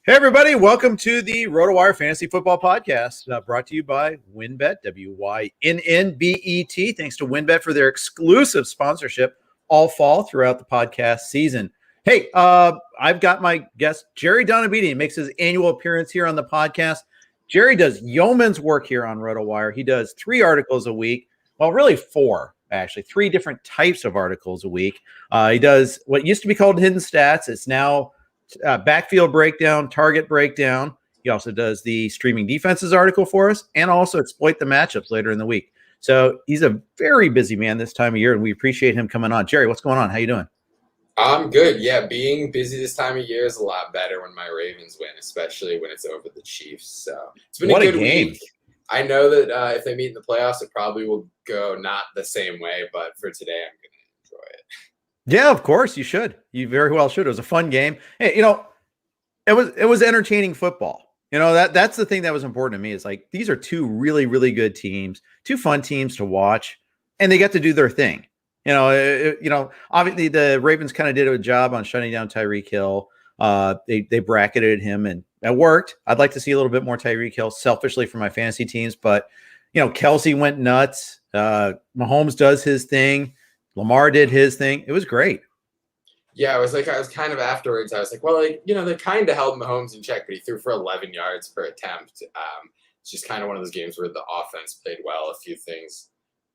Hey, everybody. Welcome to the RotoWire Fantasy Football Podcast, brought to you by WynnBET, WYNNBET. Thanks to WynnBET for their exclusive sponsorship all fall throughout the podcast season. Hey, I've got my guest, Jerry Donabedian, makes his annual appearance here on the podcast. Jerry does yeoman's work here on RotoWire. He does 3 articles a week. Well, really 4, actually. 3 different types of articles a week. He does what used to be called Hidden Stats. It's now backfield breakdown, target breakdown. He also does the streaming defenses article for us and also exploit the matchups later in the week. So he's a very busy man this time of year, and we appreciate him coming on. Jerry, what's going on? How you doing? I'm good. Yeah, being busy this time of year is a lot better when my Ravens win, especially when it's over the Chiefs. So it's been a good week. I know that if they meet in the playoffs, it probably will go not the same way, but for today, I'm going to enjoy it. Yeah, of course you should. You very well should. It was a fun game. Hey, it was entertaining football. That's the thing that was important to me is like these are 2 really, really good teams, 2 fun teams to watch, and they get to do their thing. Obviously the Ravens kind of did a job on shutting down Tyreek Hill. They bracketed him and it worked. I'd like to see a little bit more Tyreek Hill selfishly for my fantasy teams, but Kelsey went nuts. Mahomes does his thing. Lamar did his thing. It was great. Yeah, I was kind of afterwards. I was like, well, they kind of held Mahomes in check, but he threw for 11 yards per attempt. It's just kind of one of those games where the offense played well. A few things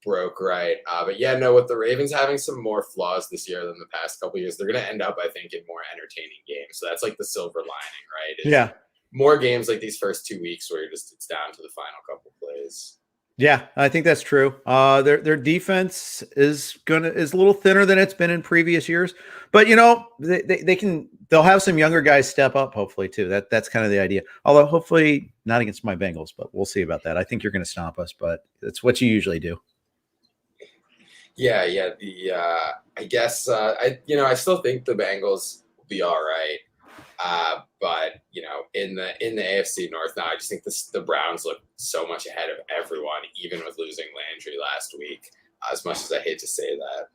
broke right. But yeah, no, with the Ravens having some more flaws this year than the past couple of years, they're going to end up, I think, in more entertaining games. So that's like the silver lining, right? Yeah. More games like these first 2 weeks where it's down to the final couple plays. Yeah, I think that's true. Their defense is a little thinner than it's been in previous years, but they'll have some younger guys step up hopefully too. That's kind of the idea. Although hopefully not against my Bengals, but we'll see about that. I think you're going to stomp us, but it's what you usually do. Yeah. I guess I still think the Bengals will be all right. But in the AFC North now, I just think the Browns look so much ahead of everyone, even with losing Landry last week. As much as I hate to say that.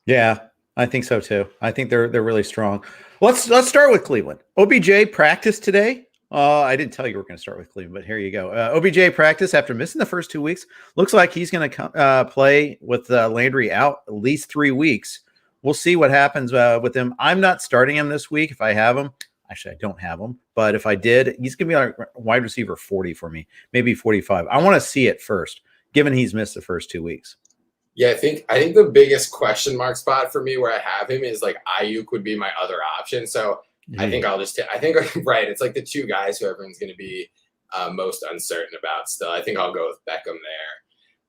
Yeah, I think so too. I think they're really strong. Let's start with Cleveland. OBJ practiced today. I didn't tell you we were going to start with Cleveland, but here you go. OBJ practice after missing the first 2 weeks. Looks like he's going to play with Landry out at least 3 weeks. We'll see what happens with him. I'm not starting him this week if I have him. Actually, I don't have him, but if I did, he's going to be like wide receiver 40 for me, maybe 45. I want to see it first, given he's missed the first 2 weeks. Yeah, I think the biggest question mark spot for me where I have him is like Ayuk would be my other option. So I think right. It's like the 2 guys who everyone's going to be most uncertain about still. I think I'll go with Beckham there.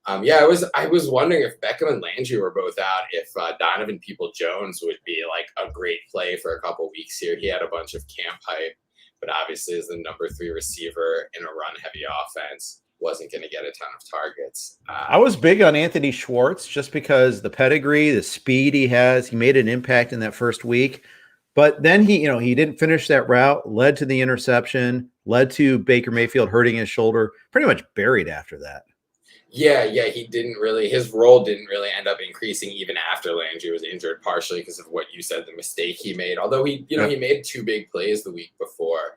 I was wondering if Beckham and Landry were both out, if Donovan Peoples-Jones would be like a great play for a couple weeks here. He had a bunch of camp hype, but obviously as the number 3 receiver in a run-heavy offense, wasn't going to get a ton of targets. I was big on Anthony Schwartz just because the pedigree, the speed he has. He made an impact in that first week, but then he didn't finish that route, led to the interception, led to Baker Mayfield hurting his shoulder, pretty much buried after that. Yeah, he didn't really, his role didn't really end up increasing even after Landry was injured, partially because of what you said, the mistake he made. Although he made 2 big plays the week before.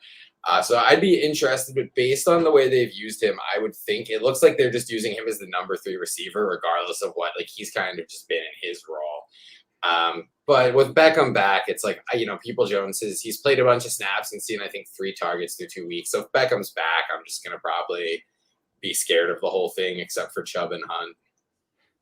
So I'd be interested, but based on the way they've used him, I would think it looks like they're just using him as the number 3 receiver, regardless of what, like he's kind of just been in his role. But with Beckham back, it's like, Peoples-Jones he's played a bunch of snaps and seen, I think, 3 targets through 2 weeks. So if Beckham's back, I'm just going to probably be scared of the whole thing except for Chubb and Hunt.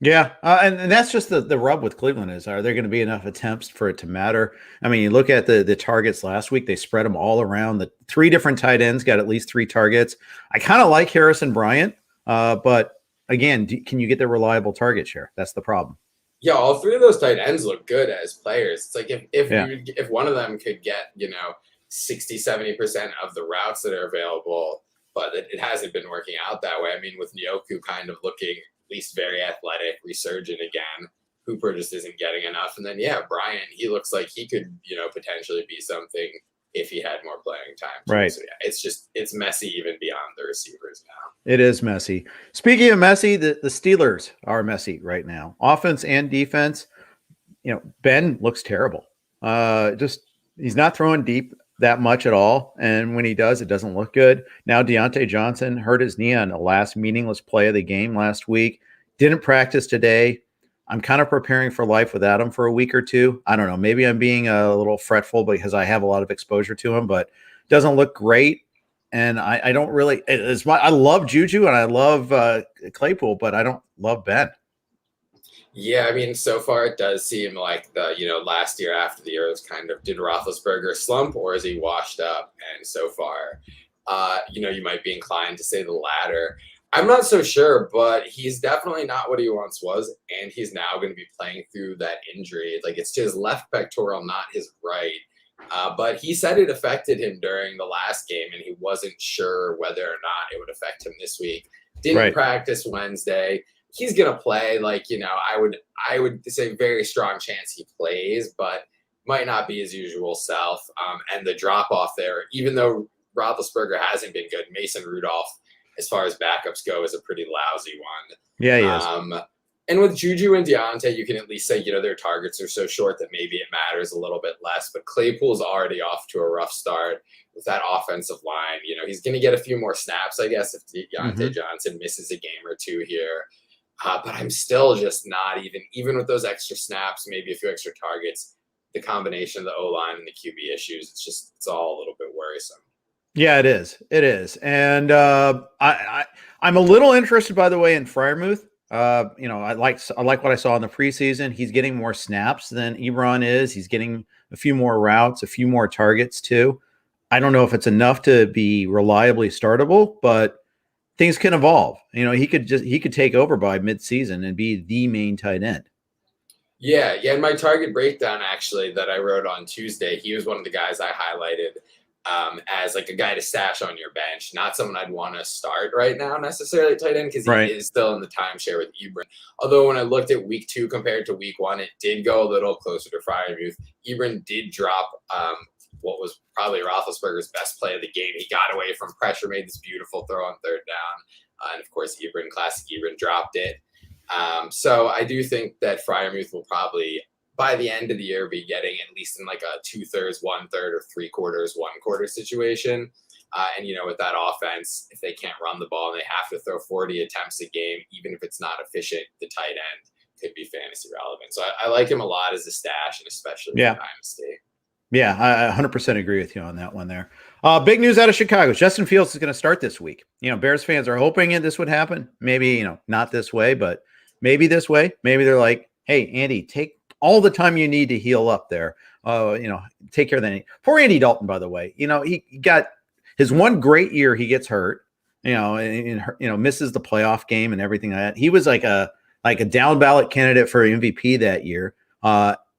Yeah, and that's just the rub with Cleveland is, are there going to be enough attempts for it to matter? I mean, you look at the targets last week, they spread them all around. The 3 different tight ends got at least 3 targets. I kind of like Harrison Bryant, but again, can you get the reliable target share? That's the problem. Yeah, all 3 of those tight ends look good as players. It's like if one of them could get, 60-70% of the routes that are available, but it hasn't been working out that way. I mean, with Njoku kind of looking at least very athletic, resurgent again, Hooper just isn't getting enough. And then, Bryant, he looks like he could, potentially be something if he had more playing time. Right. So, it's messy even beyond the receivers now. It is messy. Speaking of messy, the Steelers are messy right now. Offense and defense. Ben looks terrible. He's not throwing deep. that much at all. And when he does, it doesn't look good. Now Deontay Johnson hurt his knee on the last meaningless play of the game last week. Didn't practice today. I'm kind of preparing for life without him for a week or two. I don't know. Maybe I'm being a little fretful because I have a lot of exposure to him, but doesn't look great. And I don't really. I love Juju and I love Claypool, but I don't love Ben. Yeah, I mean, so far it does seem like last year after the year was kind of, did Roethlisberger slump or is he washed up? And so far, you might be inclined to say the latter. I'm not so sure, but he's definitely not what he once was, and he's now going to be playing through that injury. Like, it's to his left pectoral, not his right. But he said it affected him during the last game, and he wasn't sure whether or not it would affect him this week. Didn't practice Wednesday. He's going to play. I would say very strong chance he plays, but might not be his usual self. And the drop off there, even though Roethlisberger hasn't been good, Mason Rudolph, as far as backups go, is a pretty lousy one. Yeah, he is. And with Juju and Deontay, you can at least say, their targets are so short that maybe it matters a little bit less. But Claypool's already off to a rough start with that offensive line. He's going to get a few more snaps, I guess, if Deontay Johnson misses a game or two here. But I'm still just not even with those extra snaps, maybe a few extra targets, the combination of the O-line and the QB issues, it's all a little bit worrisome. Yeah, it is. It is. And I'm a little interested, by the way, in Freiermuth. I like what I saw in the preseason. He's getting more snaps than Ebron is. He's getting a few more routes, a few more targets too. I don't know if it's enough to be reliably startable, but things can evolve. He could take over by midseason and be the main tight end. Yeah. In my target breakdown, actually, that I wrote on Tuesday, he was one of the guys I highlighted as like a guy to stash on your bench, not someone I'd want to start right now necessarily tight end because he is still in the timeshare with Ebron. Although when I looked at week 2 compared to week 1, it did go a little closer to Freiermuth. Ebron did drop what was probably Roethlisberger's best play of the game. He got away from pressure, made this beautiful throw on third down, and of course classic Ebron dropped it. So I do think that Freiermuth will probably, by the end of the year, be getting at least in like a 2/3, 1/3, or 3/4, 1/4 situation. And with that offense, if they can't run the ball and they have to throw 40 attempts a game, even if it's not efficient, the tight end could be fantasy relevant. So I like him a lot as a stash, and especially for Dynasty. Yeah, I 100% agree with you on that one there. Big news out of Chicago. Justin Fields is going to start this week. Bears fans are hoping this would happen. Maybe, not this way, but maybe this way. Maybe they're like, hey, Andy, take all the time you need to heal up there. Take care of that. Poor Andy Dalton, by the way. He got his one great year. He gets hurt, and misses the playoff game and everything like that. He was like a down ballot candidate for MVP that year.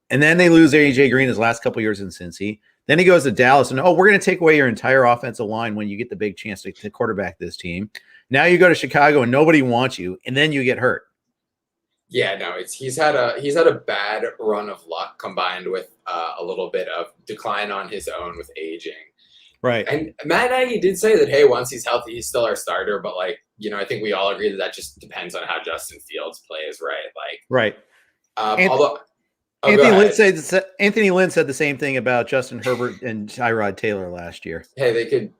And then they lose AJ Green his last couple years in Cincy. Then he goes to Dallas and, we're going to take away your entire offensive line when you get the big chance to quarterback this team. Now you go to Chicago and nobody wants you, and then you get hurt. Yeah, no, he's had a bad run of luck combined with a little bit of decline on his own with aging. Right. And Matt Nagy did say that, hey, once he's healthy, he's still our starter. But I think we all agree that just depends on how Justin Fields plays, right? Right. Although Anthony Lynn said the same thing about Justin Herbert and Tyrod Taylor last year. Hey,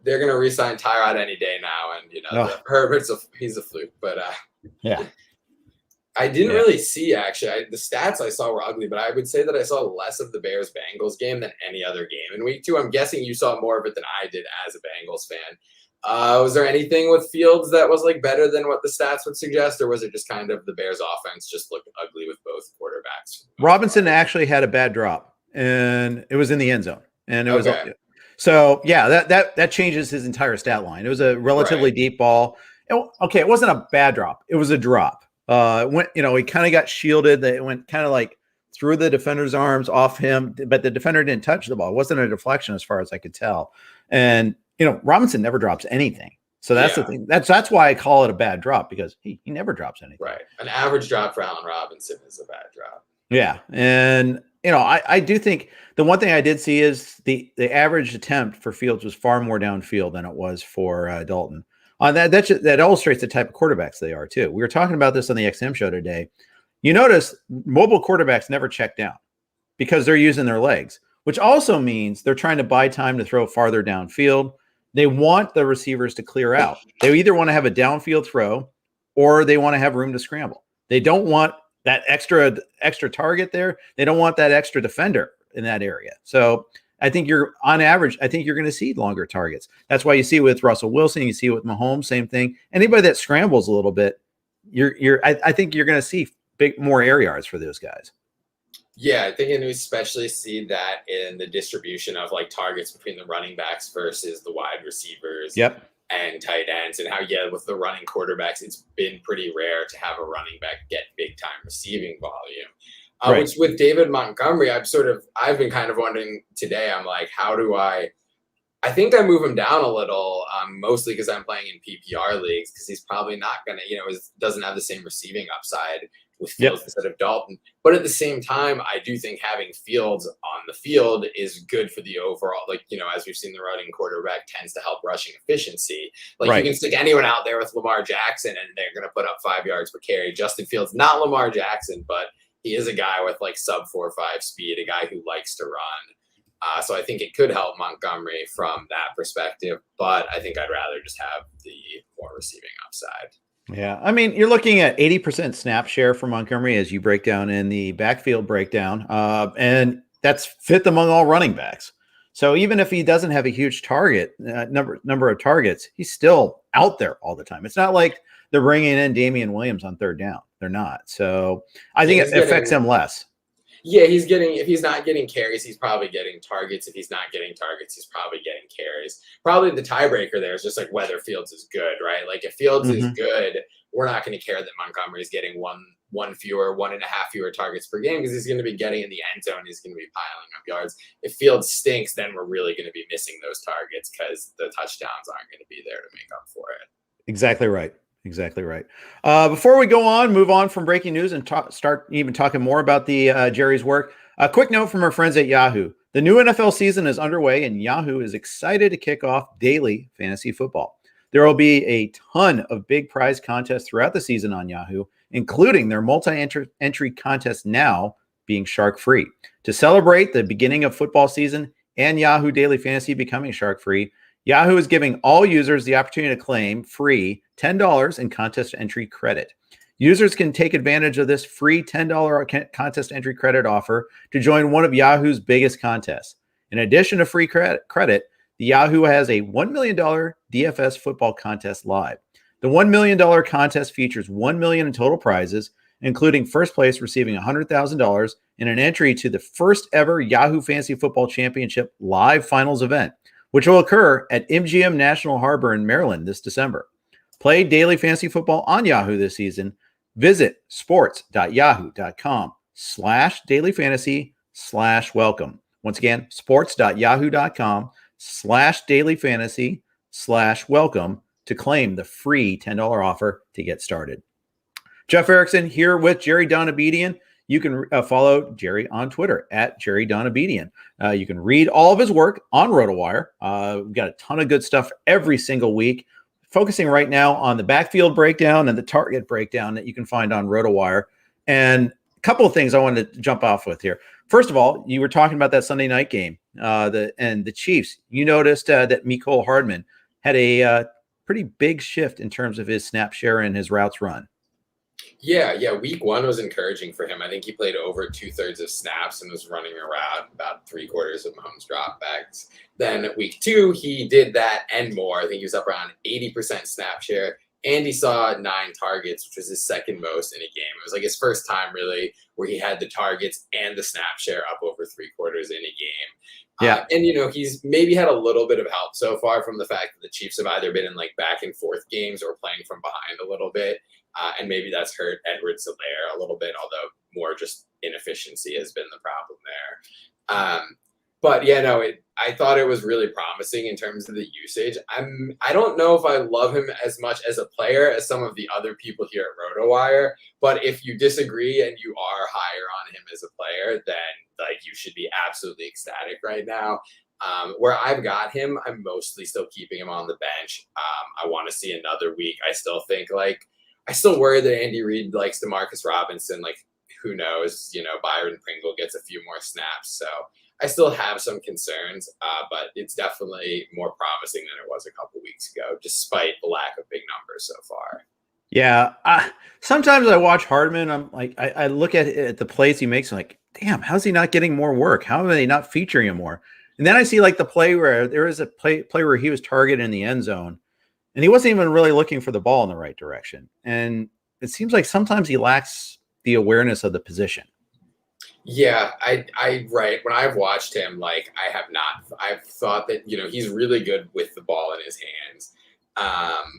they're going to re-sign Tyrod any day now, and Herbert's he's a fluke, but yeah. I didn't really see, actually. The stats I saw were ugly, but I would say that I saw less of the Bears-Bengals game than any other game in week 2. I'm guessing you saw more of it than I did as a Bengals fan. Was there anything with Fields that was better than what the stats would suggest, or was it just kind of the Bears offense just looked ugly with both quarterbacks? Robinson actually had a bad drop, and it was in the end zone. And it was so that changes his entire stat line. It was a relatively deep ball. It wasn't a bad drop. It was a drop. He kind of got shielded. It went kind of through the defender's arms off him, but the defender didn't touch the ball. It wasn't a deflection as far as I could tell. And Robinson never drops anything. So that's the thing. That's why I call it a bad drop, because he never drops anything. Right. An average drop for Allen Robinson is a bad drop. Yeah. And, I do think the one thing I did see is the average attempt for Fields was far more downfield than it was for Dalton. That illustrates the type of quarterbacks they are too. We were talking about this on the XM show today. You notice mobile quarterbacks never check down because they're using their legs. which also means they're trying to buy time to throw farther downfield. They want the receivers to clear out. They either want to have a downfield throw or they want to have room to scramble. They don't want that extra target there. They don't want that extra defender in that area. So I think on average, I think you're going to see longer targets. That's why you see with Russell Wilson, you see with Mahomes, same thing. Anybody that scrambles a little bit, I think you're going to see more air yards for those guys. Yeah, I think, and we especially see that in the distribution of like targets between the running backs versus the wide receivers. Yep. And tight ends, and how, with the running quarterbacks, it's been pretty rare to have a running back get big time receiving volume. Right. Which with David Montgomery, I've been kind of wondering today, I'm like, how do I think I move him down a little, mostly because I'm playing in PPR leagues, because he's probably not going to, doesn't have the same receiving upside with Fields instead of Dalton. But at the same time, I do think having Fields on the field is good for the overall, as we've seen, the running quarterback tends to help rushing efficiency. You can stick anyone out there with Lamar Jackson and they're going to put up 5 yards per carry. Justin Fields, not Lamar Jackson, but he is a guy with sub 4.5 speed, a guy who likes to run. So I think it could help Montgomery from that perspective, but I think I'd rather just have the more receiving upside. Yeah, I mean, you're looking at 80% snap share for Montgomery as you break down in the backfield breakdown, and that's fifth among all running backs. So even if he doesn't have a huge target number of targets, he's still out there all the time. It's not like they're bringing in Damian Williams on third down. They're not. So I think it affects him less. Yeah, if he's not getting carries, he's probably getting targets. If he's not getting targets, he's probably getting carries. Probably the tiebreaker there is just whether Fields is good, right? If Fields is good, we're not going to care that Montgomery is getting 1.5 fewer targets per game, because he's going to be getting in the end zone. He's going to be piling up yards. If Fields stinks, then we're really going to be missing those targets because the touchdowns aren't going to be there to make up for it. Exactly right. Exactly right. Before we move on from breaking news and start even talking more about the Jerry's work, a quick note from our friends at Yahoo. The new NFL season is underway, and Yahoo is excited to kick off daily fantasy football. There will be a ton of big prize contests throughout the season on Yahoo, including their multi-entry contest now being shark-free. To celebrate the beginning of football season and Yahoo Daily Fantasy becoming shark-free, Yahoo is giving all users the opportunity to claim free $10 in contest entry credit. Users can take advantage of this free $10 contest entry credit offer to join one of Yahoo's biggest contests. In addition to free credit, the Yahoo has a $1 million DFS football contest live. The $1 million contest features $1 million in total prizes, including first place receiving $100,000 and an entry to the first ever Yahoo Fantasy Football Championship live finals event, which will occur at MGM National Harbor in Maryland this December. Play daily fantasy football on Yahoo this season. Visit sports.yahoo.com/dailyfantasy/welcome. Once again, sports.yahoo.com/dailyfantasy/welcome to claim the free $10 offer to get started. Jeff Erickson here with Jerry Donabedian. You can follow Jerry on Twitter at Jerry Donabedian. You can read all of his work on RotoWire. We've got a ton of good stuff every single week, focusing right now on the backfield breakdown and the target breakdown that you can find on RotoWire. And a couple of things I wanted to jump off with here. First of all, you were talking about that Sunday night game and the Chiefs. You noticed that Mikol Hardman had a pretty big shift in terms of his snap share and his routes run. Yeah. Week 1 was encouraging for him. I think he played over 2/3 of snaps and was running around about 3/4 of Mahomes dropbacks. Then week 2, he did that and more. I think he was up around 80% snap share, and he saw 9 targets, which was his second most in a game. It was his first time really where he had the targets and the snap share up over 3/4 in a game. Yeah. And he's maybe had a little bit of help so far from the fact that the Chiefs have either been in back and forth games or playing from behind a little bit. And maybe that's hurt Edwards-Helaire a little bit, although more just inefficiency has been the problem there. But I thought it was really promising in terms of the usage. I don't know if I love him as much as a player as some of the other people here at RotoWire, but if you disagree and you are higher on him as a player, then you should be absolutely ecstatic right now. Where I've got him, I'm mostly still keeping him on the bench. I want to see another week. I still think I still worry that Andy Reid likes DeMarcus Robinson. Who knows? Byron Pringle gets a few more snaps. So I still have some concerns, but it's definitely more promising than it was a couple weeks ago, despite the lack of big numbers so far. Yeah. Sometimes I watch Hardman. I'm like, I look at the plays he makes. I'm like, damn, how's he not getting more work? How are they not featuring him more? And then I see like the play where there is a play where he was targeted in the end zone and he wasn't even really looking for the ball in the right direction. And it seems like sometimes he lacks the awareness of the position. Yeah, I right. When I've watched him, like I've thought that, he's really good with the ball in his hands.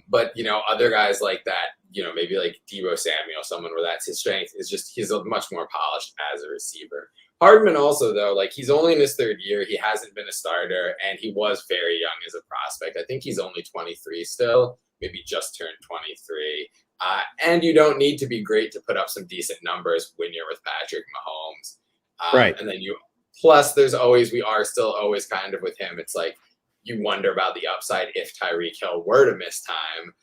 But other guys like that, maybe like Deebo Samuel, someone where that's his strength, is just he's a much more polished as a receiver. Hardman also, though, like he's only in his third year. He hasn't been a starter, and he was very young as a prospect. I think he's only 23 still, maybe just turned 23. And you don't need to be great to put up some decent numbers when you're with Patrick Mahomes. Right. And then plus we are still always kind of with him. It's like you wonder about the upside if Tyreek Hill were to miss time.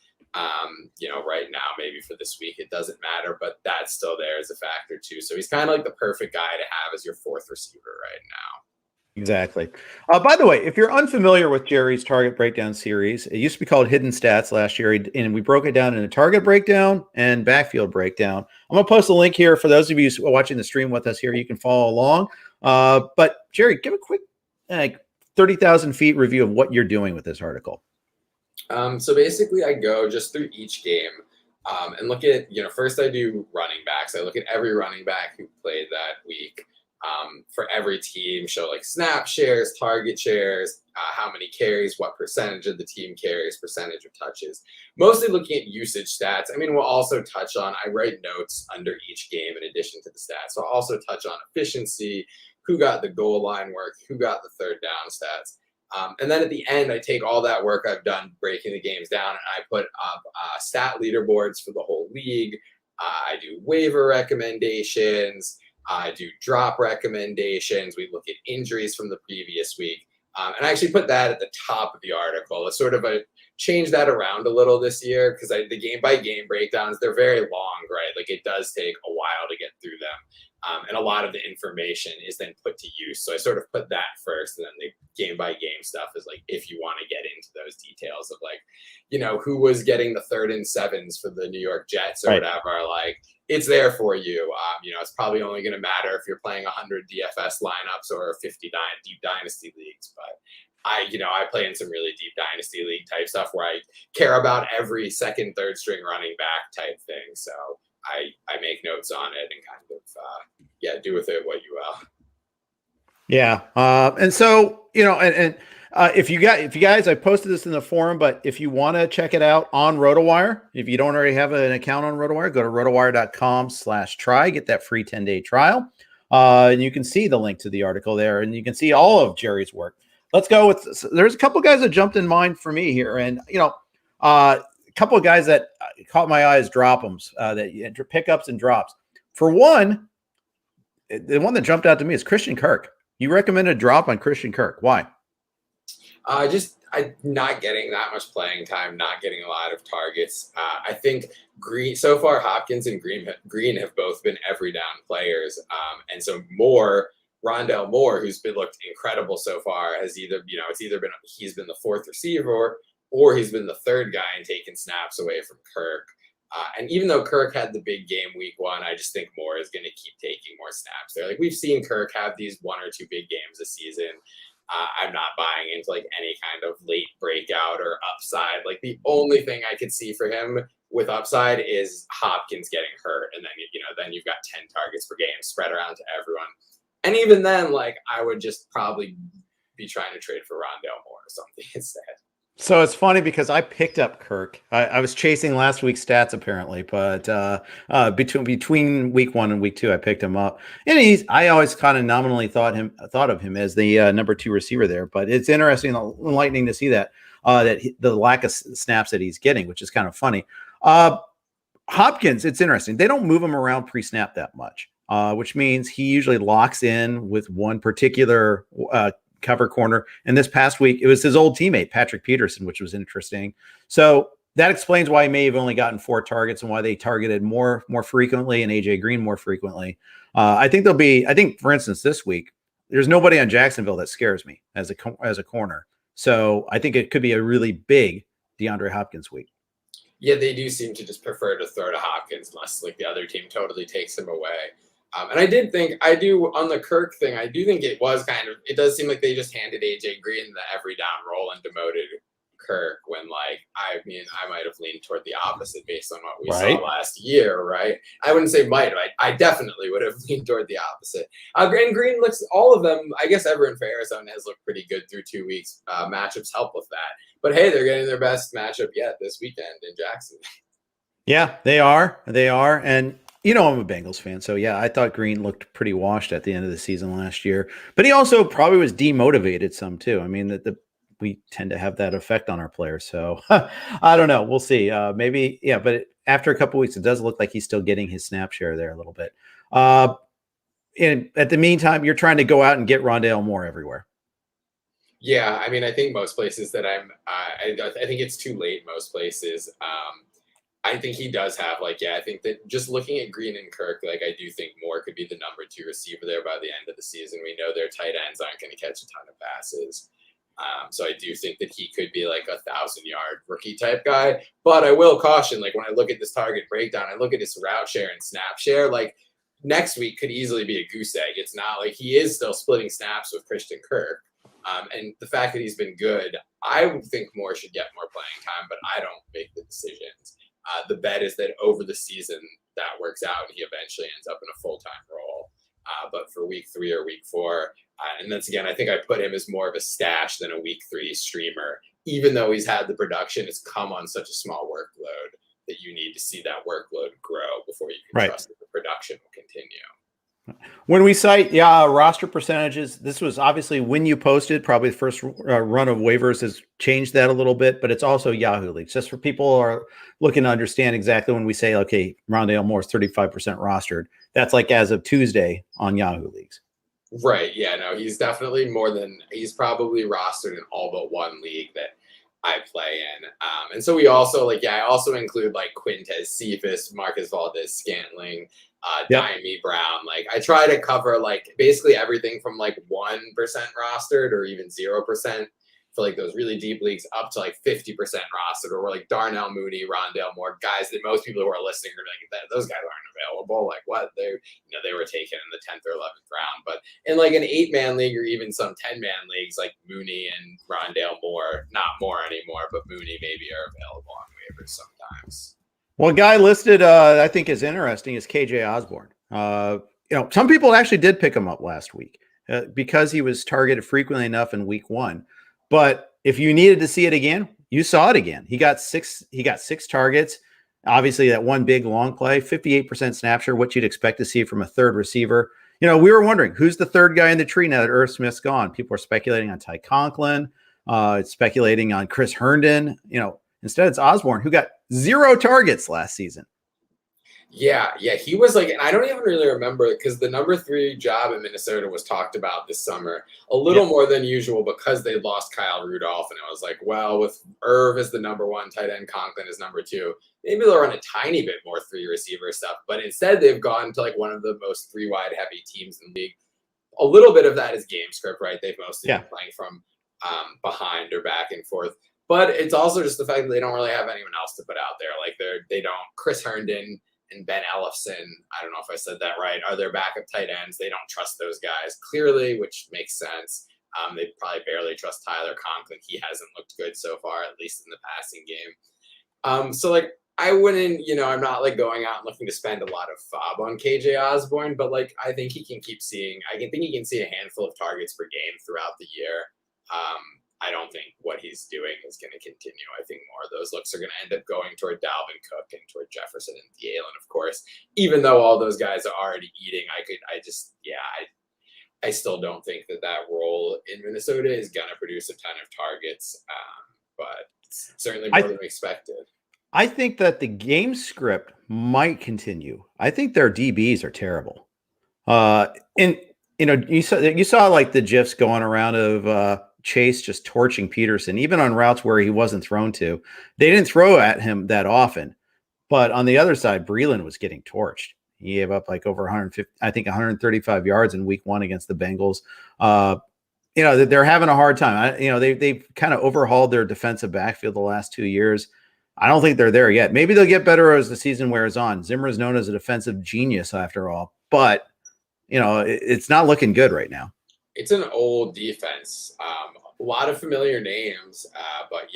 Right now, maybe for this week, it doesn't matter, but that's still there as a factor too. So he's kind of like the perfect guy to have as your fourth receiver right now. Exactly. By the way, if you're unfamiliar with Jerry's target breakdown series, it used to be called Hidden Stats last year, and we broke it down into target breakdown and backfield breakdown. I'm going to post a link here for those of you watching the stream with us here. You can follow along. But Jerry, give a quick 30,000 feet review of what you're doing with this article. So basically I go just through each game and look at, first I do running backs. I look at every running back who played that week for every team, show like snap shares, target shares, how many carries, what percentage of the team carries, percentage of touches, mostly looking at usage stats. I mean, we'll also touch on, I write notes under each game in addition to the stats. So I'll also touch on efficiency, who got the goal line work, who got the third down stats. And then at the end, I take all that work I've done breaking the games down and I put up stat leaderboards for the whole league. I do waiver recommendations. I do drop recommendations. We look at injuries from the previous week. And I actually put that at the top of the article. It's sort of change that around a little this year because the game by game breakdowns, they're very long, right? Like it does take a while to get through them. And a lot of the information is then put to use. So I sort of put that first, and then the game by game stuff is like, if you want to get into those details of like, who was getting the 3rd and 7s for the New York Jets or whatever, like it's there for you. It's probably only going to matter if you're playing 100 DFS lineups or 50 deep dynasty leagues. But I play in some really deep dynasty league type stuff where I care about every second, third string running back type thing. So I make notes on it and kind of, do with it what you will. Yeah. And so, if you guys, I posted this in the forum, but if you want to check it out on RotoWire, if you don't already have an account on RotoWire, go to rotowire.com/try, get that free 10-day trial. And you can see the link to the article there and you can see all of Jerry's work. Let's go with, there's a couple guys that jumped in mind for me here. And, a couple of guys that caught my eye as drop-ems, that pickups and drops. For one, the one that jumped out to me is Christian Kirk. You recommended a drop on Christian Kirk. Why? I'm not getting that much playing time, not getting a lot of targets. I think so far Hopkins and Green have both been every down players. And so Rondelle Moore, who's looked incredible so far, has he's been the 4th receiver or he's been the 3rd guy and taken snaps away from Kirk. And even though Kirk had the big game week 1, I just think Moore is going to keep taking more snaps there. Like we've seen Kirk have these 1 or 2 big games this season. I'm not buying into like any kind of late breakout or upside. Like the only thing I could see for him with upside is Hopkins getting hurt. And then you've got 10 targets per game spread around to everyone. And even then, like I would just probably be trying to trade for Rondelle Moore or something instead. So it's funny because I picked up Kirk. I was chasing last week's stats apparently, but between week 1 and week 2, I picked him up. And I always kind of nominally thought of him as the number 2 receiver there. But it's interesting, enlightening to see that the lack of snaps that he's getting, which is kind of funny. Hopkins, it's interesting. They don't move him around pre-snap that much, which means he usually locks in with one particular cover corner. And this past week, it was his old teammate, Patrick Peterson, which was interesting. So that explains why he may have only gotten 4 targets and why they targeted more frequently and AJ Green more frequently. I think for instance, this week, there's nobody on Jacksonville that scares me as a corner. So I think it could be a really big DeAndre Hopkins week. Yeah, they do seem to just prefer to throw to Hopkins unless like the other team totally takes him away. And I do on the Kirk thing, I do think it does seem like they just handed AJ Green the every down role and demoted Kirk when I might have leaned toward the opposite based on what we saw last year, right? I wouldn't say might, I definitely would have leaned toward the opposite. And Green looks, all of them, I guess everyone for Arizona has looked pretty good through 2 weeks. Matchups help with that. But hey, they're getting their best matchup yet this weekend in Jacksonville. Yeah, they are. And I'm a Bengals fan, so yeah, I thought Green looked pretty washed at the end of the season last year. But he also probably was demotivated some too. I mean, we tend to have that effect on our players. So I don't know. We'll see. Maybe, yeah. But after a couple of weeks, it does look like he's still getting his snap share there a little bit. And at the meantime, you're trying to go out and get Rondelle Moore everywhere. Yeah, I mean, I think most places that I think it's too late. Most places. I think he does have I think that just looking at Green and Kirk, I do think Moore could be the number 2 receiver there by the end of the season. We know their tight ends aren't going to catch a ton of passes. So I do think that he could be a 1,000-yard rookie type guy. But I will caution, when I look at this target breakdown, I look at his route share and snap share, next week could easily be a goose egg. It's not he is still splitting snaps with Christian Kirk. And the fact that he's been good, I would think Moore should get more playing time, but I don't make the decisions. The bet is that over the season that works out and he eventually ends up in a full-time role. But for week 3 or week 4, and that's again, I think I put him as more of a stash than a week 3 streamer, even though he's had the production, it's come on such a small workload that you need to see that workload grow before you can trust that the production will continue. When we cite roster percentages, this was obviously when you posted, probably the first run of waivers has changed that a little bit, but it's also Yahoo Leagues. Just for people who are looking to understand exactly when we say, okay, Rondelle Moore is 35% rostered, that's as of Tuesday on Yahoo Leagues. Right. Yeah, no, he's definitely he's probably rostered in all but one league that I play in. And so we also I also include Quintez Cephas, Marcus Valdez-Scantling, Diami Brown. I try to cover basically everything from 1% rostered or even 0% for those really deep leagues up to 50% rostered, or Darnell Mooney, Rondelle Moore, guys that most people who are listening are those guys aren't available. What they were taken in the 10th or 11th round. But in an 8-man league or even some 10-man leagues, Mooney and Rondelle Moore, not Moore anymore, but Mooney maybe are available on waivers sometimes. Well, a guy listed I think is interesting is KJ Osborne. Some people actually did pick him up last week because he was targeted frequently enough in week 1. But if you needed to see it again, you saw it again. He got 6 targets. Obviously, that one big long play, 58% snap share, what you'd expect to see from a third receiver. We were wondering who's the third guy in the tree now that Irv Smith's gone. People are speculating on Ty Conklin, speculating on Chris Herndon. Instead, it's Osborne, who got 0 targets last season. Yeah, he was and I don't even really remember because the number 3 job in Minnesota was talked about this summer a little more than usual because they lost Kyle Rudolph, and it was well, with Irv as the number 1 tight end, Conklin is number 2. Maybe they'll run a tiny bit more 3 receiver stuff, but instead they've gone to one of the most 3 wide heavy teams in the league. A little bit of that is game script, right? They've mostly been playing from behind or back and forth. But it's also just the fact that they don't really have anyone else to put out there. They don't. Chris Herndon and Ben Ellefson, I don't know if I said that right, are their backup tight ends. They don't trust those guys clearly, which makes sense. They probably barely trust Tyler Conklin. He hasn't looked good so far, at least in the passing game. So I wouldn't, I'm not going out and looking to spend a lot of fob on KJ Osborne, but I think he can keep seeing. I think he can see a handful of targets per game throughout the year. I don't think what he's doing is going to continue. I think more of those looks are going to end up going toward Dalvin Cook and toward Jefferson and Thielen, of course. Even though all those guys are already eating, I still don't think that role in Minnesota is going to produce a ton of targets, but certainly more than expected. I think that the game script might continue. I think their DBs are terrible. And you saw the GIFs going around of Chase just torching Peterson, even on routes where he wasn't thrown to. They didn't throw at him that often, but on the other side, Breeland was getting torched. He gave up like over 150, I think 135 yards in week 1 against the Bengals. They're having a hard time. They've kind of overhauled their defensive backfield the last 2 years. I don't think they're there yet. Maybe they'll get better as the season wears on. Zimmer is known as a defensive genius after all, but it's not looking good right now. It's an old defense. A lot of familiar names, but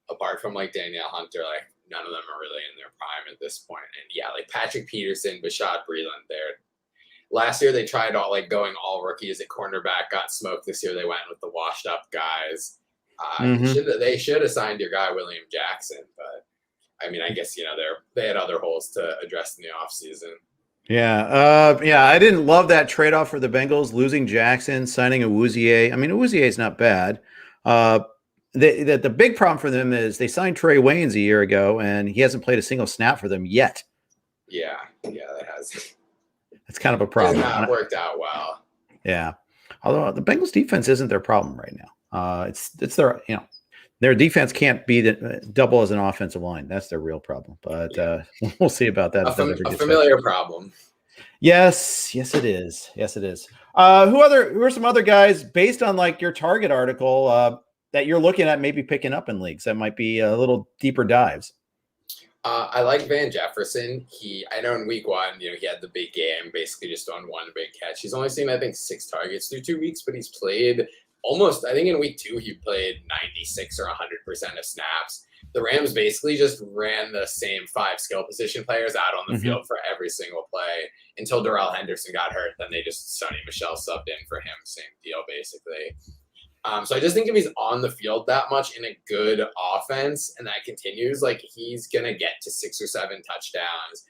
apart from like Danielle Hunter, like none of them are really in their prime at this point. And yeah, like Patrick Peterson, Bashad Breeland, last year they tried going all rookies at cornerback, got smoked. This year they went with the washed up guys. They should have signed your guy William Jackson, but I mean, I guess they had other holes to address in the offseason. Yeah, I didn't love that trade-off for the Bengals, losing Jackson, signing Awuzie. I mean, Awuzie is not bad. The big problem for them is they signed Trey Waynes a year ago, and he hasn't played a single snap for them yet. Yeah, that has. It's kind of a problem. It's not worked out well. Yeah, although the Bengals defense isn't their problem right now. It's their defense can't be double as an offensive line. That's their real problem. But we'll see about that. A familiar problem. Yes, it is. Yes, it is. Who are some other guys based on like your Target article that you're looking at maybe picking up in leagues that might be a little deeper dives? I like Van Jefferson. I know in week 1, he had the big game, basically just on one big catch. He's only seen, I think, 6 targets through 2 weeks, but he's played almost, I think in week 2, he played 96 or 100% of snaps. The Rams basically just ran the same 5 skill position players out on the field for every single play until Darrell Henderson got hurt. Then they just, Sonny Michel subbed in for him. Same deal, basically. So I just think if he's on the field that much in a good offense and that continues, like he's going to get to 6 or 7 touchdowns.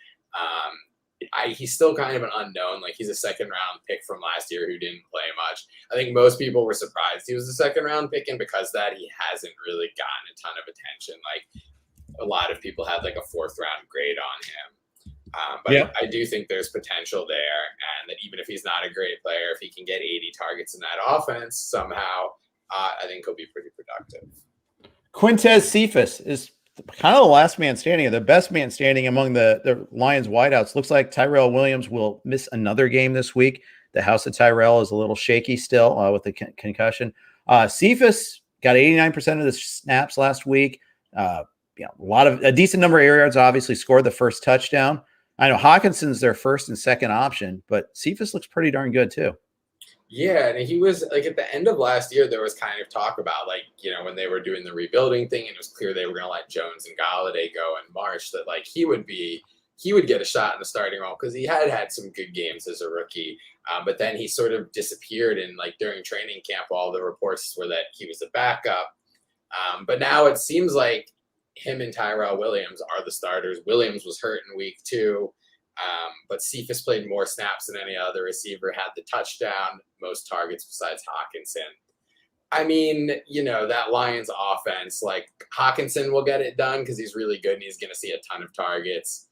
He's still kind of an unknown. Like he's a 2nd-round pick from last year who didn't play much. I think most people were surprised he was a 2nd-round pick, and because of that, he hasn't really gotten a ton of attention. Like a lot of people had like a 4th-round grade on him. But I do think there's potential there, and that even if he's not a great player, if he can get 80 targets in that offense somehow, I think he'll be pretty productive. Quintez Cephas is kind of the last man standing, the best man standing among the Lions wideouts. Looks like Tyrell Williams will miss another game this week. The house of Tyrell is a little shaky still with the concussion. Cephas got 89% of the snaps last week. A decent number of air yards, obviously scored the first touchdown. I know Hawkinson's their 1st and 2nd option, but Cephas looks pretty darn good too. Yeah, and he was like at the end of last year, there was kind of talk about when they were doing the rebuilding thing, and it was clear they were going to let Jones and Galladay go in March, that like he would get a shot in the starting role because he had some good games as a rookie, but then he sort of disappeared, and like during training camp, all the reports were that he was a backup, but now it seems like him and Tyrell Williams are the starters. Williams was hurt in week 2. But Cephas played more snaps than any other receiver, had the touchdown, most targets besides Hawkinson. I mean, that Lions offense, like Hawkinson will get it done because he's really good and he's going to see a ton of targets.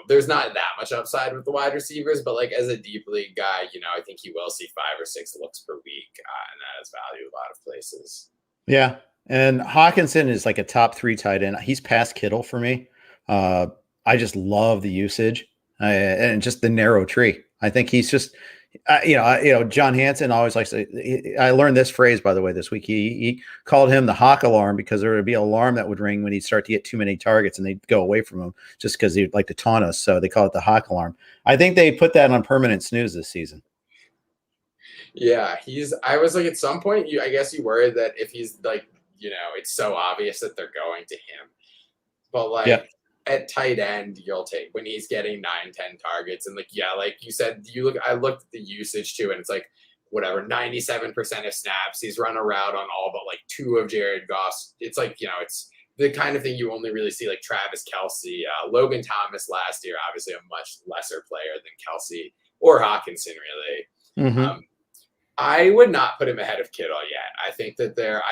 There's not that much upside with the wide receivers, but like as a deep league guy, I think he will see 5 or 6 looks per week, and that has value a lot of places. Yeah. And Hawkinson is like a top 3 tight end. He's past Kittle for me. I just love the usage and just the narrow tree. I think he's just, John Hansen always likes to. I learned this phrase, by the way, this week. He called him the hawk alarm because there would be an alarm that would ring when he'd start to get too many targets and they'd go away from him just because he'd like to taunt us. So they call it the hawk alarm. I think they put that on permanent snooze this season. Yeah, I was like, at some point, I guess you worried that if he's like, it's so obvious that they're going to him. But like at tight end, you'll take when he's getting 9-10 targets. And like you said, I looked at the usage too, and it's like whatever, 97% of snaps. He's run a route on all but like 2 of Jared Goff's. It's like, it's the kind of thing you only really see like Travis Kelce, Logan Thomas last year, obviously a much lesser player than Kelce or Hawkinson really. Mm-hmm. I would not put him ahead of Kittle yet. I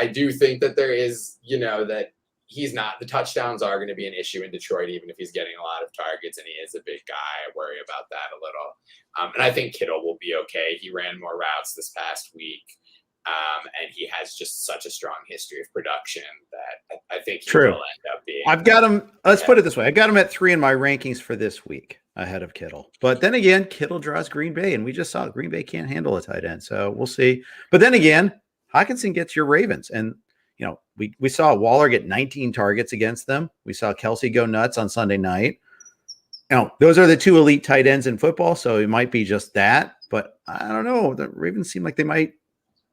do think that there is, that he's not, the touchdowns are going to be an issue in Detroit, even if he's getting a lot of targets and he is a big guy. I worry about that a little. And I think Kittle will be okay. He ran more routes this past week. And he has just such a strong history of production that I think he will end up being I've got him. Let's put it this way. I got him at 3 in my rankings for this week ahead of Kittle. But then again, Kittle draws Green Bay, and we just saw Green Bay can't handle a tight end. So we'll see. But then again, Hockenson gets your Ravens. And, we saw Waller get 19 targets against them. We saw Kelsey go nuts on Sunday night. Those are the 2 elite tight ends in football. So it might be just that. But I don't know. The Ravens seem like they might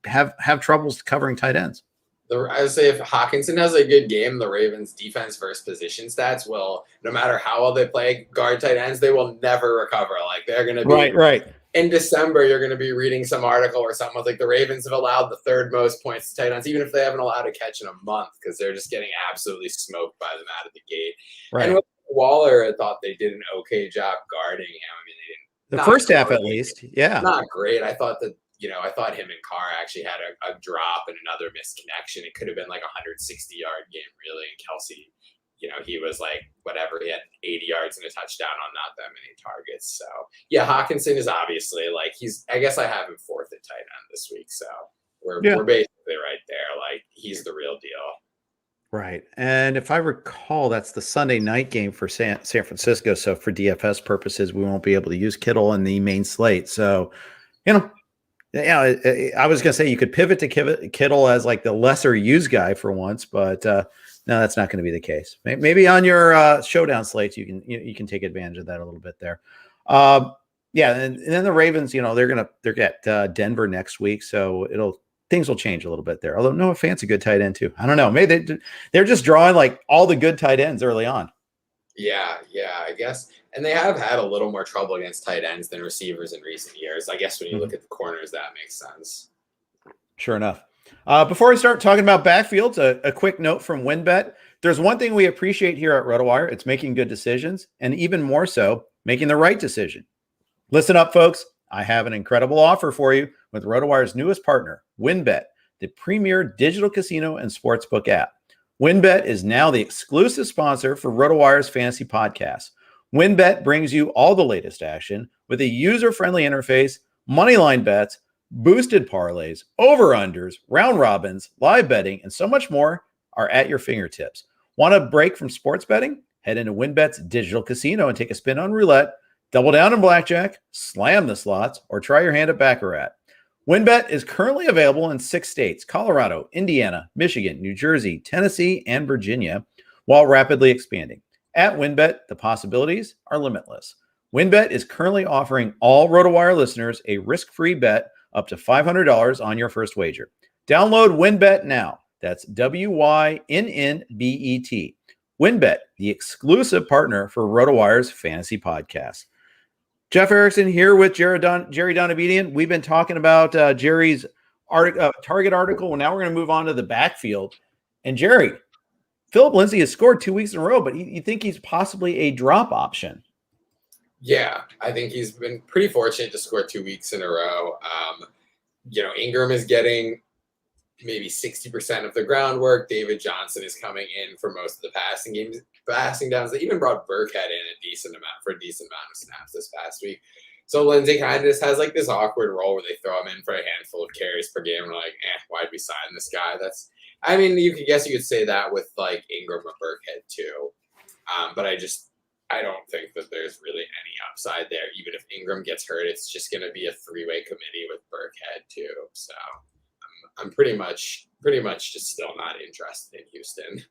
have troubles covering tight ends. I would say if Hockenson has a good game, the Ravens' defense versus position stats will, no matter how well they play guard tight ends, they will never recover. Like they're going to be right. In December, you're going to be reading some article or something like the Ravens have allowed the 3rd most points to tight ends, even if they haven't allowed a catch in a month, because they're just getting absolutely smoked by them out of the gate. Right. And with Waller, I thought they did an okay job guarding him. I mean, they didn't. The first half, at least, yeah, not great. I thought that. I thought him and Carr actually had a drop and another misconnection. It could have been like a 160-yard game, really. And Kelsey, he was like, whatever. He had 80 yards and a touchdown on not that many targets. So, yeah, Hockenson is obviously like I guess I have him 4th at tight end this week. So we're basically right there. Like he's the real deal. Right. And if I recall, that's the Sunday night game for San Francisco. So for DFS purposes, we won't be able to use Kittle in the main slate. So, I was going to say you could pivot to Kittle as like the lesser used guy for once, but no, that's not going to be the case. Maybe on your showdown slates, you can take advantage of that a little bit there. And then the Ravens, they're at Denver next week, so things will change a little bit there. Although Noah Fant's a good tight end too. I don't know. Maybe they're just drawing like all the good tight ends early on. Yeah, I guess. And they have had a little more trouble against tight ends than receivers in recent years. I guess when you look at the corners, that makes sense. Sure enough. Before we start talking about backfields, a quick note from WinBet. There's one thing we appreciate here at RotoWire. It's making good decisions, and even more so, making the right decision. Listen up, folks. I have an incredible offer for you with RotoWire's newest partner, WinBet, the premier digital casino and sportsbook app. WinBet is now the exclusive sponsor for RotoWire's fantasy podcast. WinBet brings you all the latest action with a user-friendly interface, moneyline bets, boosted parlays, over-unders, round robins, live betting, and so much more are at your fingertips. Want a break from sports betting? Head into WinBet's digital casino and take a spin on roulette, double down on blackjack, slam the slots, or try your hand at baccarat. WinBet is currently available in 6 states: Colorado, Indiana, Michigan, New Jersey, Tennessee, and Virginia, while rapidly expanding. At WinBet, the possibilities are limitless. WinBet is currently offering all RotoWire listeners a risk-free bet up to $500 on your first wager. Download WinBet now. That's WYNNBET. WinBet, the exclusive partner for RotoWire's fantasy podcast. Jeff Erickson here with Jerry Donabedian. We've been talking about Jerry's target article. Well, now we're going to move on to the backfield. And Jerry, Phillip Lindsay has scored 2 weeks in a row, but you think he's possibly a drop option? Yeah, I think he's been pretty fortunate to score 2 weeks in a row. Ingram is getting maybe 60% of the groundwork. David Johnson is coming in for most of the passing downs. They even brought Burkhead in a decent amount of snaps this past week. So Lindsay kind of just has like this awkward role where they throw him in for a handful of carries per game. And we're like, why'd we sign this guy? You could say that with like Ingram or Burkhead too. But I don't think that there's really any upside there. Even if Ingram gets hurt, it's just going to be a 3-way committee with Burkhead too. So I'm pretty much just still not interested in Houston.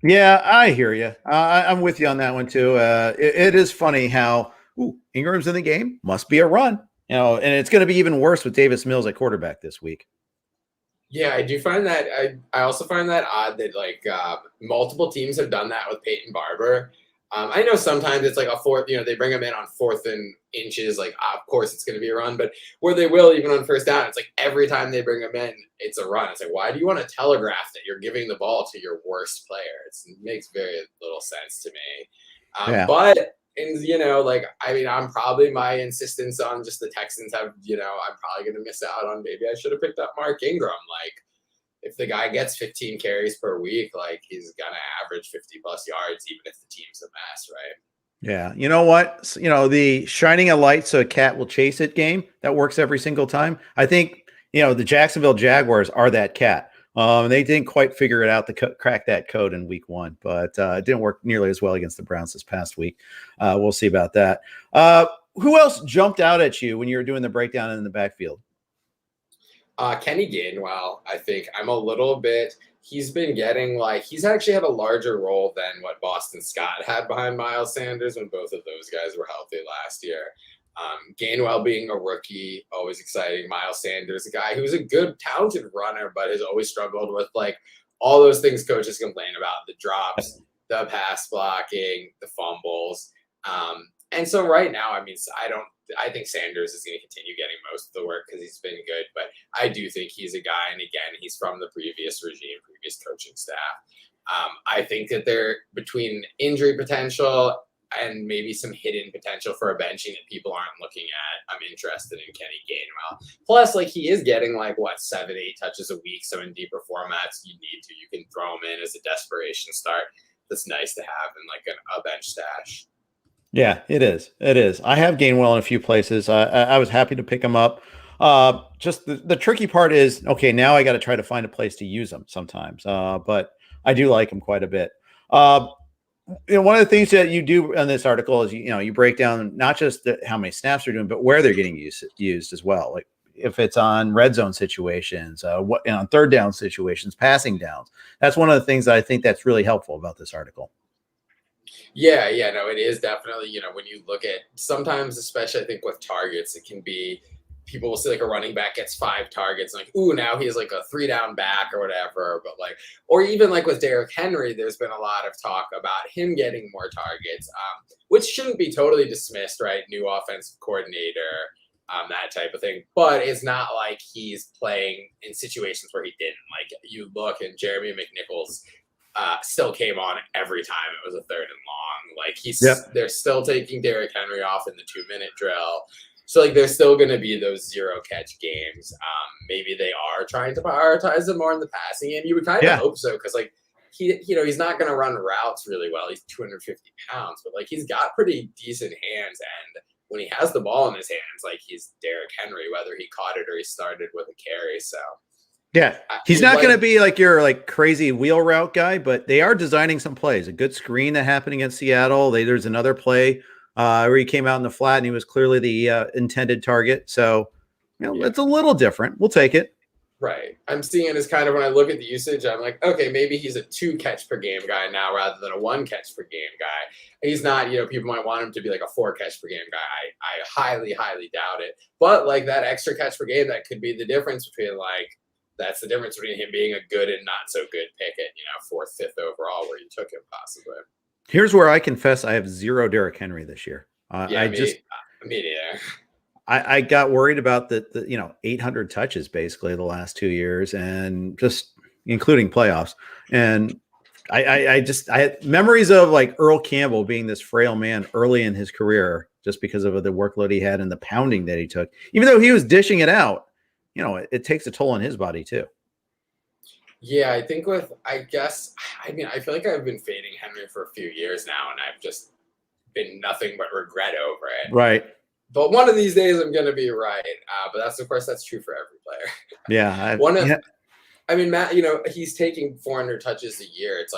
Yeah, I hear you. I'm with you on that one too. It is funny how Ingram's in the game, must be a run, and it's going to be even worse with Davis Mills at quarterback this week. Yeah, I do find that. I also find that odd that multiple teams have done that with Peyton Barber. I know sometimes it's like a fourth, they bring him in on 4th and inches. Like, of course it's going to be a run, but where they will even on 1st down, it's like every time they bring him in, it's a run. It's like, why do you want to telegraph that you're giving the ball to your worst player? It makes very little sense to me. But, I'm probably my insistence on just the Texans have, I'm probably going to miss out on, maybe I should have picked up Mark Ingram. Like, if the guy gets 15 carries per week, like he's going to average 50 plus yards, even if the team's a mess, right? Yeah. You know what? The shining a light so a cat will chase it game that works every single time. I think, the Jacksonville Jaguars are that cat. They didn't quite figure it out to crack that code in week 1, but it didn't work nearly as well against the Browns this past week. We'll see about that. Who else jumped out at you when you were doing the breakdown in the backfield? Kenny Gainwell, I think I'm a little bit. He's been getting he's actually had a larger role than what Boston Scott had behind Miles Sanders when both of those guys were healthy last year. Gainwell being a rookie, always exciting. Miles Sanders, a guy who's a good, talented runner, but has always struggled with all those things coaches complain about: the drops, the pass blocking, the fumbles. And so right now, I think Sanders is going to continue getting most of the work because he's been good, but I do think he's a guy, and again, he's from the previous regime, previous coaching staff. I think that they're between injury potential and maybe some hidden potential for a benching that people aren't looking at. I'm interested in Kenny Gainwell. Plus, he is getting 7-8 touches a week. So in deeper formats, you can throw him in as a desperation start. That's nice to have in a bench stash. Yeah, it is. It is. I have Gainwell in a few places. I was happy to pick him up. Just the tricky part is, okay, now I got to try to find a place to use him sometimes. But I do like him quite a bit. One of the things that you do in this article is, you break down not just how many snaps they're doing, but where they're getting used as well. Like if it's on red zone situations, on third down situations, passing downs. That's one of the things that I think that's really helpful about this article. Yeah, no, it is definitely, when you look at sometimes, especially I think with targets, it can be people will see a running back gets 5 targets, ooh, now he's a 3-down back or whatever. But or even with Derrick Henry, there's been a lot of talk about him getting more targets, which shouldn't be totally dismissed, right? New offensive coordinator, that type of thing. But it's not like he's playing in situations where he didn't. You look, and Jeremy McNichols still came on every time it was a 3rd and long. They're still taking Derrick Henry off in the 2-minute drill. So there's still going to be those 0 catch games. Maybe they are trying to prioritize them more in the passing game. You would kind of hope so, because he's not going to run routes really well. He's 250 pounds, but he's got pretty decent hands. And when he has the ball in his hands, he's Derrick Henry, whether he caught it or he started with a carry. So. Yeah, he's not going to be your crazy wheel route guy, but they are designing some plays. A good screen that happened against Seattle. There's another play where he came out in the flat and he was clearly the intended target. So, it's a little different. We'll take it. Right. I'm seeing it as kind of, when I look at the usage, I'm okay, maybe he's a 2 catch per game guy now rather than a 1 catch per game guy. He's not, people might want him to be a 4 catch per game guy. I highly, highly doubt it. But that extra catch per game, that could be the difference between that's the difference between him being a good and not so good pick at 4th, 5th overall, where you took him possibly. Here's where I confess I have 0 Derrick Henry this year. Me neither. I got worried about the 800 touches basically the last 2 years, and just including playoffs. And I had memories of Earl Campbell being this frail man early in his career, just because of the workload he had and the pounding that he took, even though he was dishing it out. It takes a toll on his body too. Yeah, I think I feel like I've been fading Henry for a few years now, and I've just been nothing but regret over it. Right. But one of these days I'm going to be right. But that's true for every player. Yeah. Matt, he's taking 400 touches a year. It's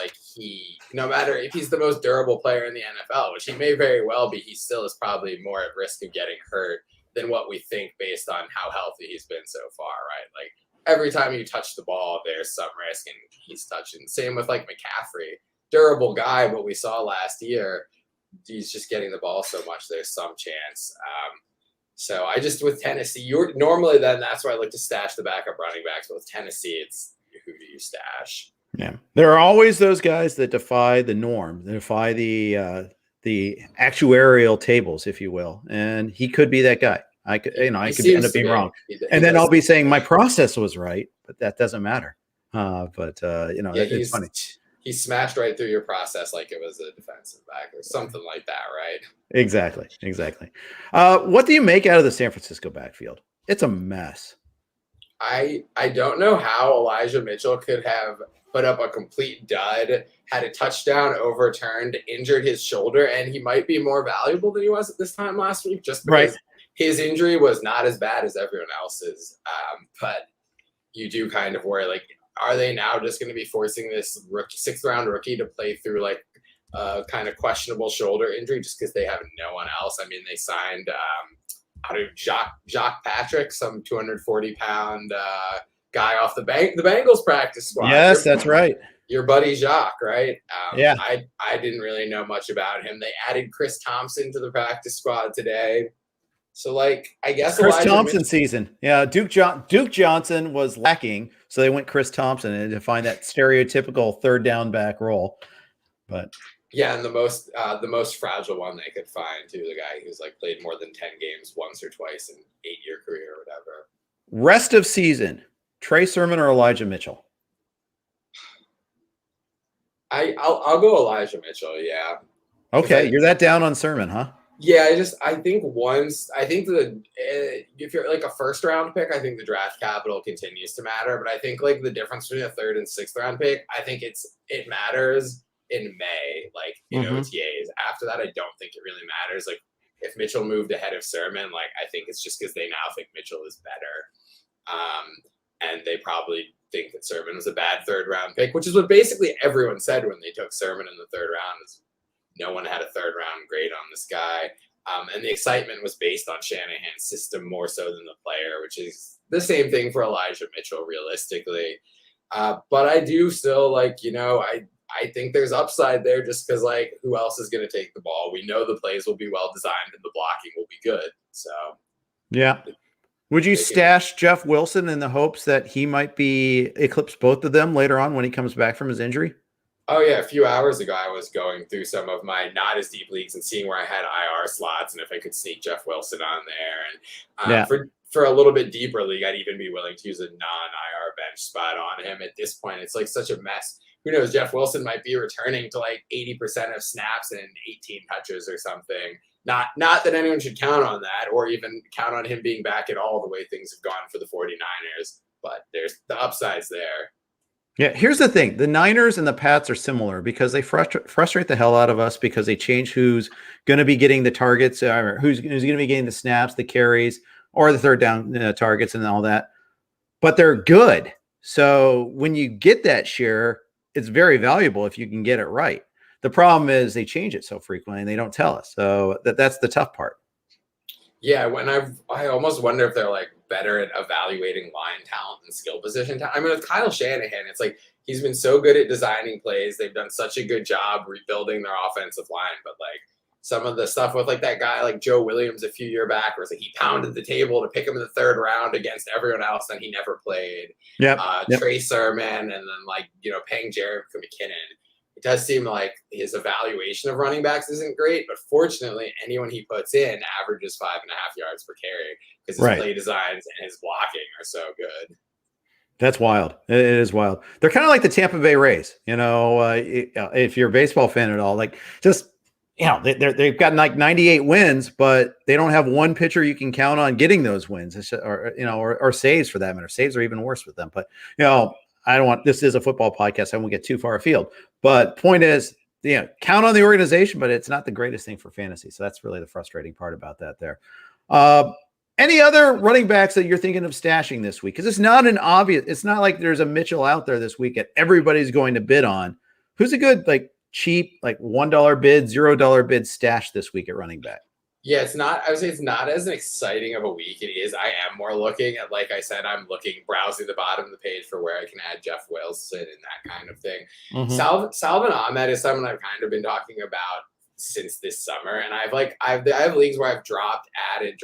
no matter if he's the most durable player in the NFL, which he may very well be, he still is probably more at risk of getting hurt than what we think based on how healthy he's been so far, right? Every time you touch the ball, there's some risk, and he's touching. Same with McCaffrey, durable guy, but we saw last year, he's just getting the ball so much, there's some chance. So with Tennessee, normally that's where I like to stash the backup running backs, but with Tennessee, it's who do you stash? Yeah, there are always those guys that defy the norm, that defy the actuarial tables, if you will, and he could be that guy. I could end up being wrong, and then I'll be saying my process was right, but that doesn't matter. It's funny. He smashed right through your process like it was a defensive back or something like that, right? Exactly. What do you make out of the San Francisco backfield? It's a mess. I don't know how Elijah Mitchell could have put up a complete dud, had a touchdown overturned, injured his shoulder, and he might be more valuable than he was at this time last week, just because his injury was not as bad as everyone else's. But you do kind of worry, are they now just going to be forcing this sixth-round rookie to play through like a kind of questionable shoulder injury just because they have no one else? I mean, they signed Jacques Patrick, some 240-pound guy off the Bengals practice squad. Yes, that's right. Your buddy Jacques, right? Yeah. I didn't really know much about him. They added Chris Thompson to the practice squad today. So, like, I guess Chris Thompson season. Yeah, Duke Johnson was lacking, so they went Chris Thompson to find that stereotypical third down back role. But yeah, and the most fragile one they could find too, the guy who's like played more than 10 games once or twice in 8-year career or whatever. Rest of season, Trey Sermon or Elijah Mitchell? I'll go Elijah Mitchell. Yeah. Okay, you're that down on Sermon, huh? Yeah, I think if you're like a first round pick, I think the draft capital continues to matter. But I think like the difference between a third and sixth round pick, I think it matters in May, like in OTAs. After that, I don't think it really matters. Like if Mitchell moved ahead of Sermon, like I think it's just because they now think Mitchell is better. And they probably think that Sermon was a bad third round pick, which is what basically everyone said when they took Sermon in the third round. Is no one had a third round grade on this guy. And the excitement was based on Shanahan's system more so than the player, which is the same thing for Elijah Mitchell, realistically. But I do still I think there's upside there just because, like, who else is going to take the ball? We know the plays will be well designed and the blocking will be good. So, yeah. Would you stash Jeff Wilson in the hopes that he might eclipse both of them later on when he comes back from his injury? Oh, yeah. A few hours ago, I was going through some of my not as deep leagues and seeing where I had IR slots and if I could sneak Jeff Wilson on there. And for a little bit deeper league, I'd even be willing to use a non-IR bench spot on him. At this point, it's like such a mess. Who knows? Jeff Wilson might be returning to like 80% of snaps and 18 touches or something. Not that anyone should count on that or even count on him being back at all the way things have gone for the 49ers. But there's the upsides there. Yeah, here's the thing. The Niners and the Pats are similar because they frustrate the hell out of us because they change who's going to be getting the targets, or who's going to be getting the snaps, the carries, or the third down targets and all that. But they're good. So when you get that share, it's very valuable if you can get it right. The problem is they change it so frequently and they don't tell us. So that's the tough part. Yeah, I almost wonder if they're like better at evaluating line talent and skill position talent. I mean, with Kyle Shanahan, it's like he's been so good at designing plays. They've done such a good job rebuilding their offensive line. But like some of the stuff with like that guy like Joe Williams a few years back, where it's like he pounded the table to pick him in the third round against everyone else, and he never played. Trey Sermon, and then paying Jared McKinnon. It does seem like his evaluation of running backs isn't great, but fortunately, anyone he puts in averages 5.5 yards per carry because his play designs and his blocking are so good. That's wild. It is wild. They're kind of like the Tampa Bay Rays, if you're a baseball fan at all, like just, they've got like 98 wins, but they don't have one pitcher you can count on getting those wins or saves for that matter. Saves are even worse with them, but this is a football podcast. I won't get too far afield, but point is, count on the organization, but it's not the greatest thing for fantasy. So that's really the frustrating part about that there. Any other running backs that you're thinking of stashing this week? Because it's not like there's a Mitchell out there this week that everybody's going to bid on. Who's a good, like cheap, like $1 bid, $0 bid stash this week at running back? Yeah, I would say it's not as exciting of a week. It is. I am more looking at, like I said, browsing the bottom of the page for where I can add Jeff Wilson and that kind of thing. Mm-hmm. Salvin Ahmed is someone I've kind of been talking about since this summer. And I have leagues where I've dropped, add.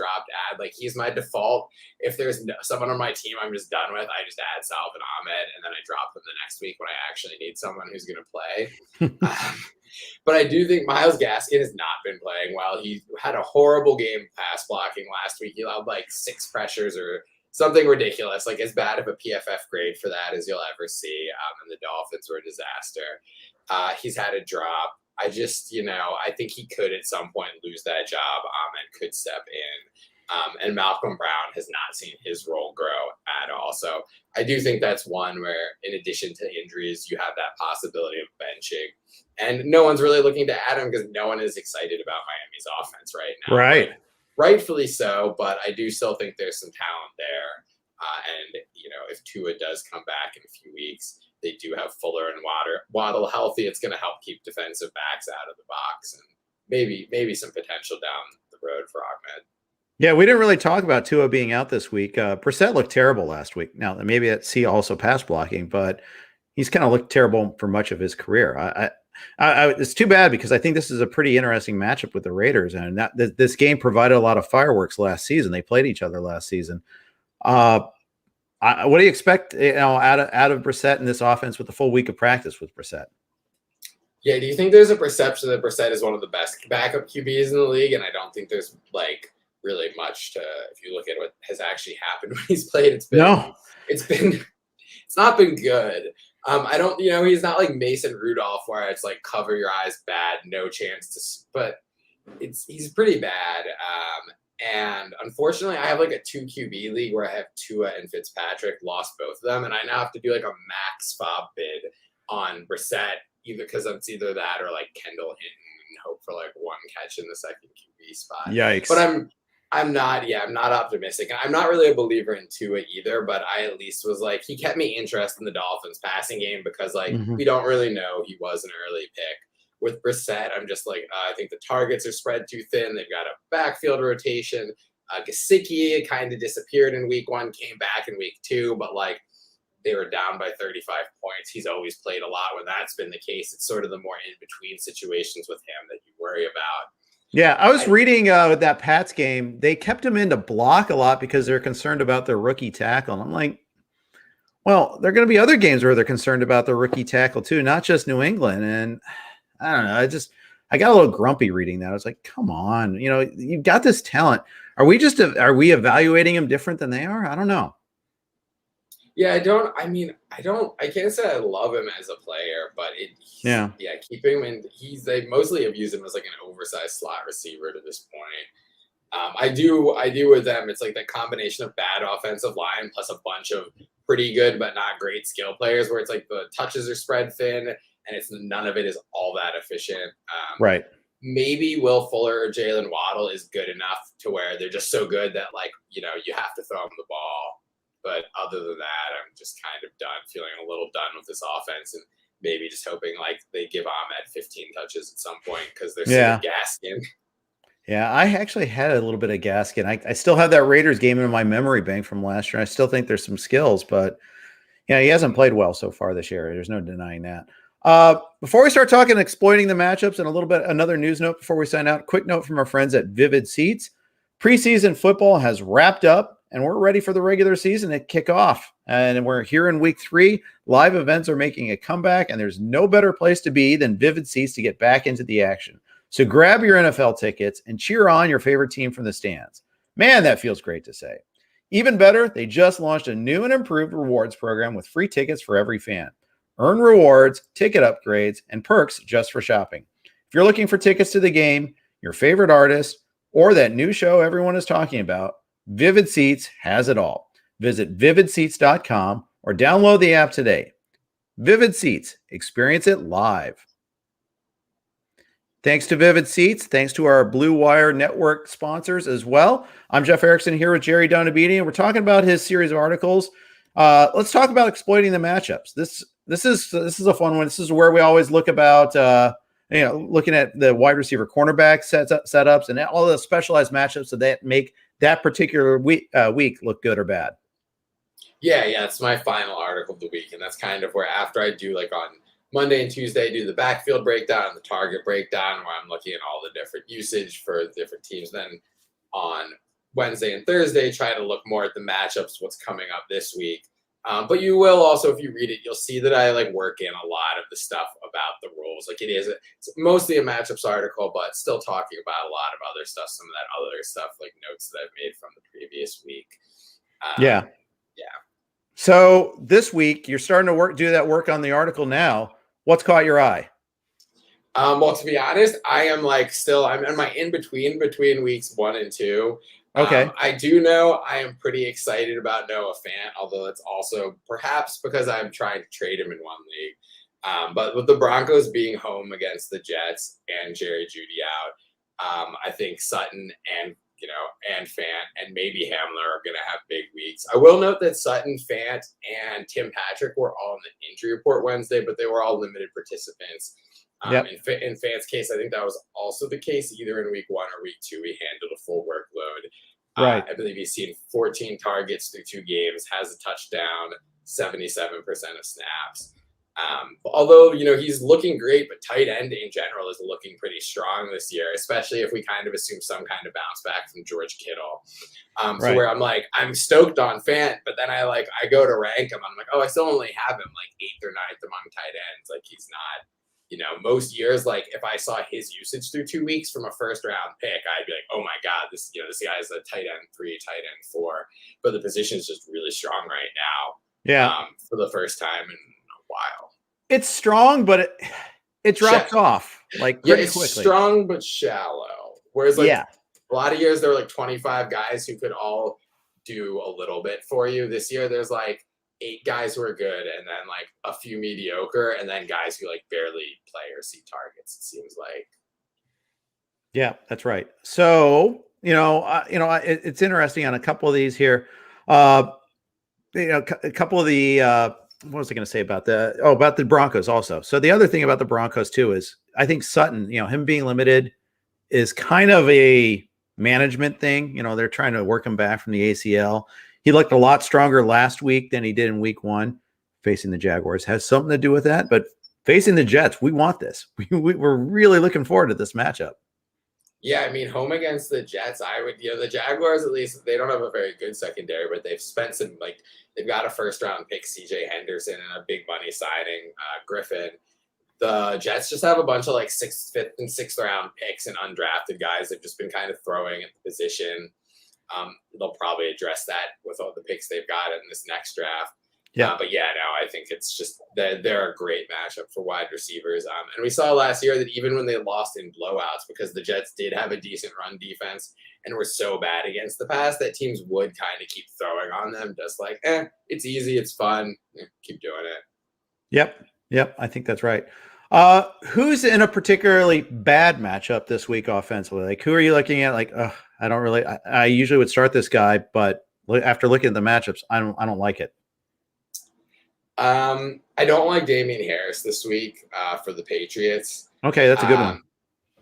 Like he's my default. If there's someone on my team I'm just done with, I just add Salvin Ahmed and then I drop him the next week when I actually need someone who's going to play. But I do think Myles Gaskin has not been playing well. He had a horrible game pass blocking last week. He allowed like 6 pressures or something ridiculous, like as bad of a PFF grade for that as you'll ever see. And the Dolphins were a disaster. He's had a drop. I think he could at some point lose that job. Ahmed could step in. And Malcolm Brown has not seen his role grow at all. So I do think that's one where, in addition to injuries, you have that possibility of benching. And no one's really looking to add him because no one is excited about Miami's offense right now. Right. Rightfully so, but I do still think there's some talent there. And, if Tua does come back in a few weeks, they do have Fuller and Waddle healthy. It's going to help keep defensive backs out of the box and maybe some potential down the road for Ahmed. Yeah, we didn't really talk about Tua being out this week. Brissett looked terrible last week. Now, maybe that's also pass blocking, but he's kind of looked terrible for much of his career. It's too bad because I think this is a pretty interesting matchup with the Raiders, and this game provided a lot of fireworks last season. They played each other last season. What do you expect, out of Brissett in this offense with the full week of practice with Brissett? Yeah, do you think there's a perception that Brissett is one of the best backup QBs in the league? And I don't think there's really much if you look at what has actually happened when he's played. It's not been good. I don't, he's not like Mason Rudolph where it's like cover your eyes bad, no chance but he's pretty bad. And unfortunately I have like a 2 QB league where I have Tua and Fitzpatrick, lost both of them. And I now have to do like a max fob bid on Brissett, either because it's either that or like Kendall Hinton and hope for like 1 catch in the second QB spot. Yikes. But I'm not optimistic. And I'm not really a believer in Tua either, but I at least was like, he kept me interested in the Dolphins passing game because we don't really know. He was an early pick. With Brissett, I'm just like, I think the targets are spread too thin. They've got a backfield rotation. Gesicki kind of disappeared in week 1, came back in week 2, but they were down by 35 points. He's always played a lot when that's been the case. It's sort of the more in-between situations with him that you worry about. Yeah, I was reading with that Pats game, they kept him in to block a lot because they're concerned about their rookie tackle. And I'm like, well, there are going to be other games where they're concerned about their rookie tackle too, not just New England. And I don't know, I got a little grumpy reading that. I was like, come on, you've got this talent. Are we evaluating him different than they are? I don't know. Yeah, I can't say I love him as a player, but keeping him in, they mostly have used him as like an oversized slot receiver to this point. I do with them. It's like the combination of bad offensive line plus a bunch of pretty good but not great skill players where it's like the touches are spread thin and none of it is all that efficient. Right. Maybe Will Fuller or Jalen Waddle is good enough to where they're just so good that you have to throw them the ball. But other than that, I'm just kind of done, feeling a little done with this offense and maybe just hoping they give Ahmed 15 touches at some point because they're so Gaskin. Yeah, I actually had a little bit of Gaskin. I still have that Raiders game in my memory bank from last year. I still think there's some skills, but he hasn't played well so far this year. There's no denying that. Before we start talking exploiting the matchups and a little bit another news note before we sign out, quick note from our friends at Vivid Seats. Preseason football has wrapped up and we're ready for the regular season to kick off. And we're here in week 3. Live events are making a comeback and there's no better place to be than Vivid Seats to get back into the action. So grab your NFL tickets and cheer on your favorite team from the stands. Man, that feels great to say. Even better, they just launched a new and improved rewards program with free tickets for every fan. Earn rewards, ticket upgrades, and perks just for shopping. If you're looking for tickets to the game, your favorite artist, or that new show everyone is talking about, Vivid Seats has it all. Visit vividseats.com or download the app today. Vivid Seats, experience it live. Thanks to Vivid Seats. Thanks to our Blue Wire Network sponsors as well. I'm Jeff Erickson here with Jerry Donabedian. We're talking about his series of articles. Let's talk about exploiting the matchups. This is a fun one. This is where we always look about looking at the wide receiver cornerback setups and all the specialized matchups that make that particular week look good or bad. Yeah, it's my final article of the week, and that's kind of where after I do on Monday and Tuesday, I do the backfield breakdown and the target breakdown where I'm looking at all the different usage for different teams. Then on Wednesday and Thursday, try to look more at the matchups, what's coming up this week. But you will also, if you read it, you'll see that I work in a lot of the stuff about the rules. It's mostly a matchups article, but still talking about a lot of other stuff, some of that other stuff, notes that I've made from the previous week. Yeah. So this week you're starting to do that work on the article now. What's caught your eye? Well, to be honest, I am I'm in my in-between between weeks 1 and 2. Okay. I do know I am pretty excited about Noah Fant, although it's also perhaps because I'm trying to trade him in one league. But with the Broncos being home against the Jets and Jerry Jeudy out, I think Sutton and and Fant and maybe Hamler are going to have big weeks. I will note that Sutton, Fant, and Tim Patrick were all in the injury report Wednesday, but they were all limited participants. In Fant's case, I think that was also the case either in week 1 or week 2. He handled a full workload. Right. I believe he's seen 14 targets through 2 games, has a touchdown, 77% of snaps. Although, he's looking great, but tight end in general is looking pretty strong this year, especially if we kind of assume some kind of bounce back from George Kittle. So where I'm like, I'm stoked on Fant, but then I go to rank him. I'm like, I still only have him like 8th or 9th among tight ends. Like he's not, most years, like if I saw his usage through 2 weeks from a first round pick, I'd be like, oh my God, this guy is a tight end 3, tight end 4, but the position is just really strong right now. Yeah. For the first time in a while. It's strong, but it drops off like pretty quickly. Strong but shallow. Whereas a lot of years there were like 25 guys who could all do a little bit for you. This year there's like 8 guys who are good and then like a few mediocre and then guys who like barely play or see targets, it seems like. Yeah, that's right. So, it's interesting on a couple of these here. A couple of the what was I going to say about about the Broncos also. So the other thing about the Broncos too is I think Sutton, him being limited is kind of a management thing. They're trying to work him back from the ACL. He looked a lot stronger last week than he did in week 1 facing the Jaguars. Has something to do with that, but facing the Jets, we want this. We're really looking forward to this matchup. Yeah, I mean, home against the Jets, the Jaguars, at least, they don't have a very good secondary, but they've spent some, they've got a first-round pick, CJ Henderson, and a big money signing, Griffin. The Jets just have a bunch of, 5th and 6th-round picks and undrafted guys they've just been kind of throwing at the position. They'll probably address that with all the picks they've got in this next draft. Yeah. I think it's just that they're a great matchup for wide receivers. And we saw last year that even when they lost in blowouts, because the Jets did have a decent run defense and were so bad against the pass, that teams would kind of keep throwing on them, just it's easy, it's fun, keep doing it. Yep. I think that's right. Who's in a particularly bad matchup this week offensively? Who are you looking at? I usually would start this guy, but after looking at the matchups, I don't like it. I don't like Damian Harris this week for the Patriots. Okay, that's a good one.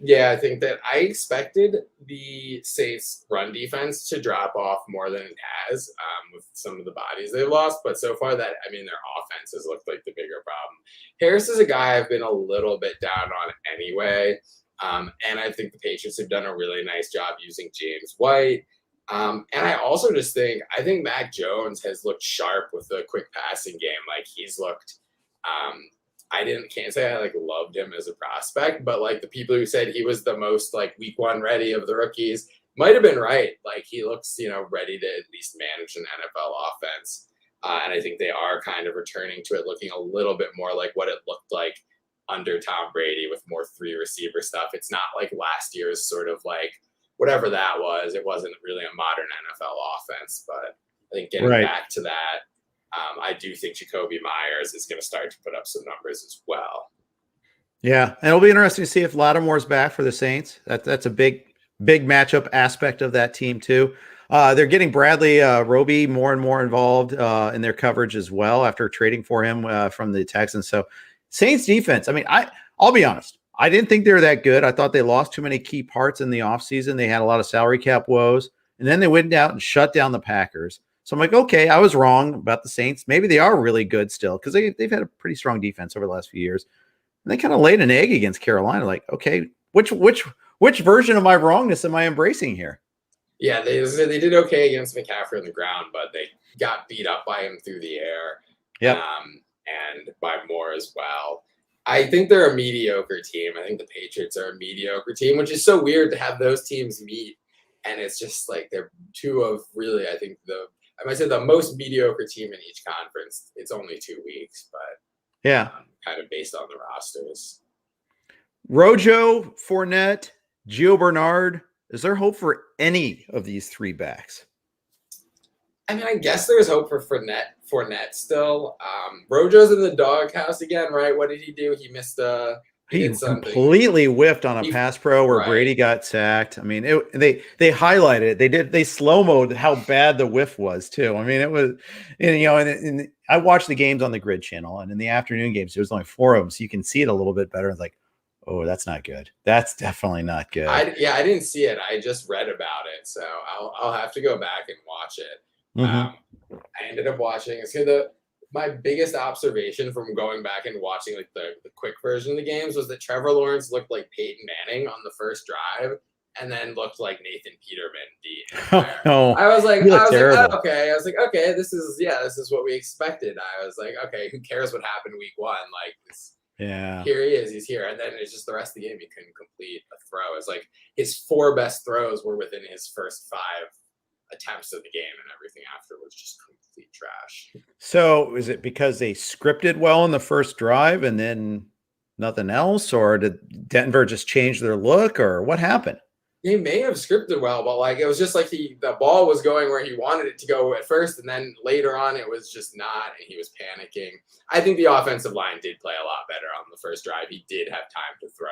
Yeah, I think that I expected the Saints run defense to drop off more than it has with some of the bodies they've lost. But so far their offense has looked like the bigger problem. Harris is a guy I've been a little bit down on anyway. And I think the Patriots have done a really nice job using James White. And I also just think Mac Jones has looked sharp with the quick passing game. He's looked, can't say I loved him as a prospect, but the people who said he was the most week 1 ready of the rookies might have been right. He looks, ready to at least manage an NFL offense. And I think they are kind of returning to it looking a little bit more like what it looked like under Tom Brady with more 3 receiver stuff. It's not like last year's sort of whatever that was. It wasn't really a modern NFL offense, but I think getting back to that, I do think Jacoby Myers is going to start to put up some numbers as well. Yeah, and it'll be interesting to see if Lattimore's back for the Saints. That's a big matchup aspect of that team too. They're getting Bradley Roby more and more involved in their coverage as well after trading for him from the Texans. So Saints defense, I'll be honest. I didn't think they were that good. I thought they lost too many key parts in the offseason. They had a lot of salary cap woes, and then they went out and shut down the Packers. So I'm like, okay, I was wrong about the Saints. Maybe they are really good still because they've had a pretty strong defense over the last few years. And they kind of laid an egg against Carolina. Okay, which version of my wrongness am I embracing here? Yeah, they did okay against McCaffrey on the ground, but they got beat up by him through the air. Yeah, and by Moore as well. I think they're a mediocre team. I think the Patriots are a mediocre team, which is so weird to have those teams meet. And it's just they're two of really, I think I might say the most mediocre team in each conference. It's only 2 weeks, but yeah, kind of based on the rosters. Rojo, Fournette, Gio Bernard. Is there hope for any of these 3 backs? I guess there's hope for Fournette still. Rojo's in the doghouse again, right? What did he do? He missed He did something. completely whiffed on a pass pro where right. Brady got sacked. I mean, they highlighted it. They slow-moed how bad the whiff was too. I mean, it was, and I watched the games on the Grid channel, and in the afternoon games, there was only 4 of them, so you can see it a little bit better. It's like, oh, that's not good. That's definitely not good. I didn't see it. I just read about it, so I'll have to go back and watch it. Mm-hmm. I ended up watching. My biggest observation from going back and watching like the quick version of the games was that Trevor Lawrence looked like Peyton Manning on the first drive, and then looked like Nathan Peterman the entire. Oh, I was like, terrible. okay. I was like, okay, this is what we expected. I was like, okay, who cares what happened week 1? Like this. Yeah. Here he is. He's here. And then it's just the rest of the game. He couldn't complete a throw. It's like his 4 best throws were within his first 5 attempts of the game, and everything after was just complete trash. So is it because they scripted well in the first drive and then nothing else, or did Denver just change their look, or what happened? They may have scripted well, but like it was just like the ball was going where he wanted it to go at first, and then later on it was just not, and he was panicking. I think the offensive line did play a lot better on the first drive. He did have time to throw.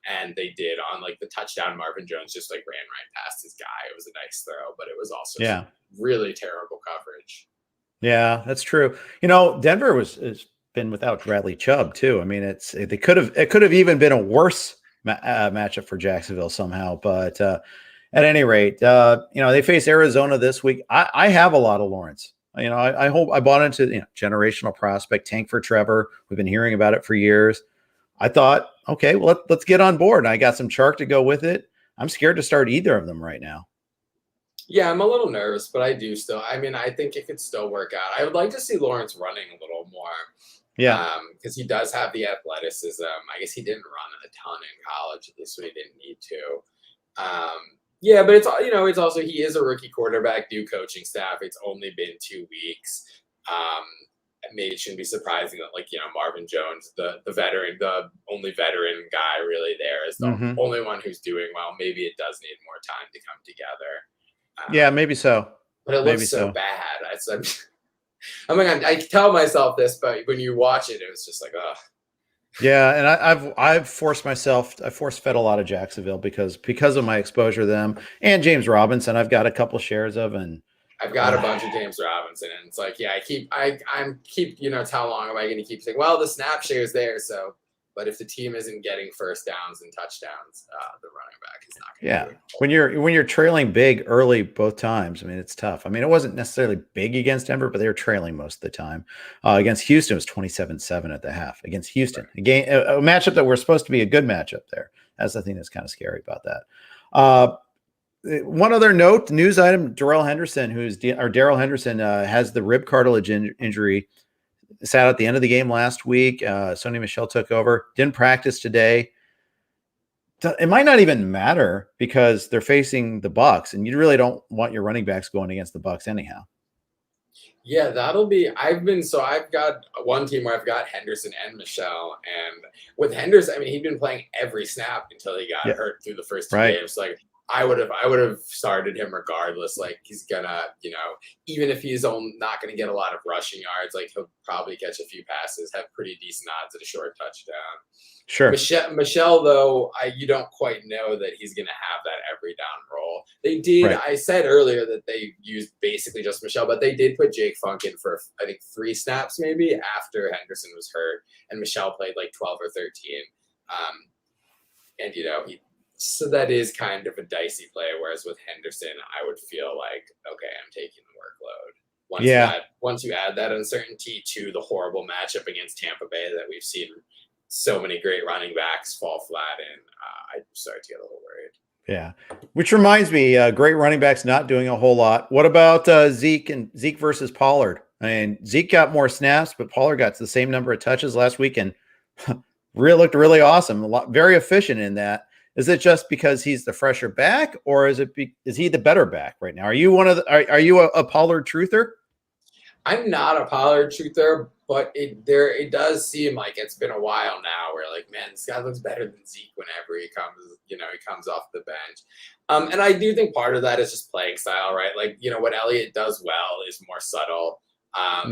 And they did on like the touchdown. Marvin Jones just like ran right past his guy. It was a nice throw, but it was also really terrible coverage. Yeah, that's true. Denver has been without Bradley Chubb too. I mean, it could have even been a worse matchup for Jacksonville somehow. But at any rate, they face Arizona this week. I have a lot of Lawrence. I hope I bought into generational prospect tank for Trevor. We've been hearing about it for years. I thought, okay, well, let's get on board. And I got some Chark to go with it. I'm scared to start either of them right now. Yeah, I'm a little nervous, but I do still. I mean, I think it could still work out. I would like to see Lawrence running a little more. Yeah. Because he does have the athleticism. I guess he didn't run a ton in college, at least when he didn't need to. Yeah, but it's also he is a rookie quarterback, new coaching staff. It's only been 2 weeks. Maybe it shouldn't be surprising that Marvin Jones, the veteran, the only veteran guy really there, is the only one who's doing well. Maybe it does need more time to come together. Yeah, maybe so. But it looks so bad. I tell myself this, but when you watch it, it was just like, ugh. Yeah, and I've forced myself. I force fed a lot of Jacksonville because of my exposure to them and James Robinson. I've got a couple shares of, and I've got a bunch of James Robinson, and it's like, yeah, I'm it's how long am I going to keep saying, well, the snap share is there, so, but if the team isn't getting first downs and touchdowns, the running back is not going to do it. When you're trailing big early both times, I mean, it's tough. I mean, it wasn't necessarily big against Denver, but they were trailing most of the time. Against Houston, it was 27-7 at the half. Against Houston, a matchup that we're supposed to be a good matchup there. That's the thing that's kind of scary about that. One other note, news item: Darrell Henderson, has the rib cartilage injury. Sat at the end of the game last week. Sony Michel took over. Didn't practice today. It might not even matter because they're facing the Bucs, and you really don't want your running backs going against the Bucs anyhow. Yeah, that'll be. I've got one team where I've got Henderson and Michel, and with Henderson, I mean, he'd been playing every snap until he got hurt through the first 2 games. Like, I would have started him regardless. Like, he's gonna, even if he's not gonna get a lot of rushing yards, like he'll probably catch a few passes, have pretty decent odds at a short touchdown. Sure. Michel, though, you don't quite know that he's gonna have that every down role. They did. Right. I said earlier that they used basically just Michel, but they did put Jake Funk in for I think 3 snaps maybe after Henderson was hurt, and Michel played like 12 or 13. And so that is kind of a dicey play. Whereas with Henderson, I would feel like, okay, I'm taking the workload. Once you add that uncertainty to the horrible matchup against Tampa Bay that we've seen so many great running backs fall flat in, I start to get a little worried. Yeah, which reminds me, great running backs not doing a whole lot. What about Zeke versus Pollard? I mean, Zeke got more snaps, but Pollard got the same number of touches last week and looked really awesome. Very efficient in that. Is it just because he's the fresher back, or is he the better back right now? Are you are you a Pollard truther? I'm not a Pollard truther, but it does seem like it's been a while now where, like, man, this guy looks better than Zeke whenever he comes off the bench. And I do think part of that is just playing style, right? Like, what Elliott does well is more subtle.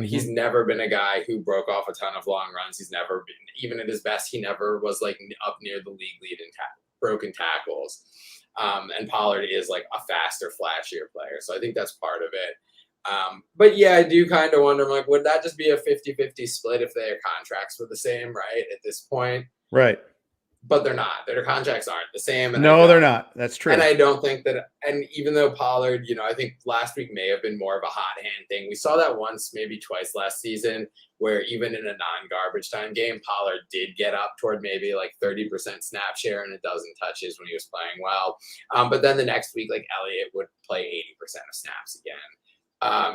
He's never been a guy who broke off a ton of long runs. He's never been, even at his best, he never was like up near the league lead in broken tackles. And Pollard is like a faster, flashier player. So I think that's part of it. But yeah, I do kind of wonder, like, would that just be a 50-50 split if their contracts were the same, right? At this point. Right. But they're not. Their contracts aren't the same. And no, they're not. That's true. And I don't think that, and even though Pollard, I think last week may have been more of a hot hand thing. We saw that once, maybe twice last season, where even in a non-garbage time game, Pollard did get up toward maybe like 30% snap share and a dozen touches when he was playing well. But then the next week, like Elliott would play 80% of snaps again.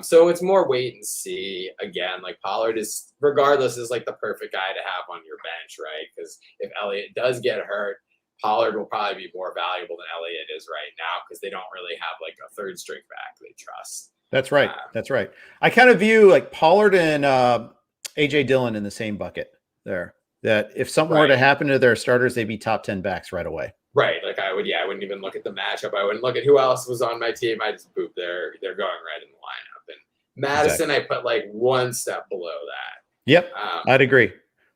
So it's more wait and see. Again, like Pollard is, regardless, is like the perfect guy to have on your bench, right? Because if Elliott does get hurt, Pollard will probably be more valuable than Elliott is right now because they don't really have like a third string back they trust. That's right. That's right. I kind of view like Pollard and AJ Dillon in the same bucket there. That if something were to happen to their starters, they'd be top 10 backs right away. Right. Like I wouldn't even look at the matchup. I wouldn't look at who else was on my team. I just boop, they're going right in the lineup. And Madison, I put like one step below that. Yep. I'd agree.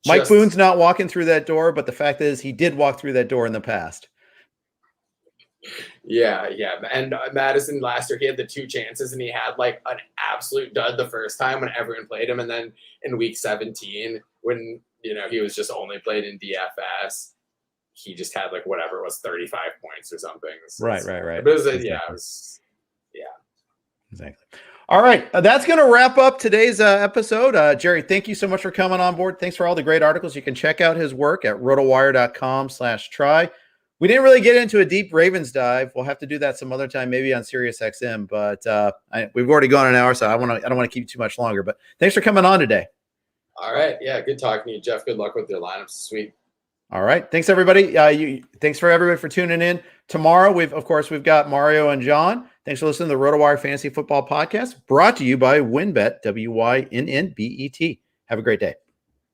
Mike Boone's not walking through that door, but the fact is he did walk through that door in the past. Yeah. And Madison last year, he had the 2 chances and he had like an absolute dud the first time when everyone played him. And then in week 17, when, he was just only played in DFS, he just had like whatever it was, 35 points or something. Right. But it was, Exactly. All right. That's going to wrap up today's episode. Jerry, thank you so much for coming on board. Thanks for all the great articles. You can check out his work at rotowire.com/try. We didn't really get into a deep Ravens dive. We'll have to do that some other time, maybe on SiriusXM, but we've already gone an hour, so I don't want to keep you too much longer, but thanks for coming on today. All right. Yeah. Good talking to you, Jeff. Good luck with your lineups this week. All right. Thanks, everybody. Thanks for everybody for tuning in. Tomorrow, we've got Mario and John. Thanks for listening to the RotoWire Fantasy Football Podcast, brought to you by WynnBET, WYNNBET. Have a great day.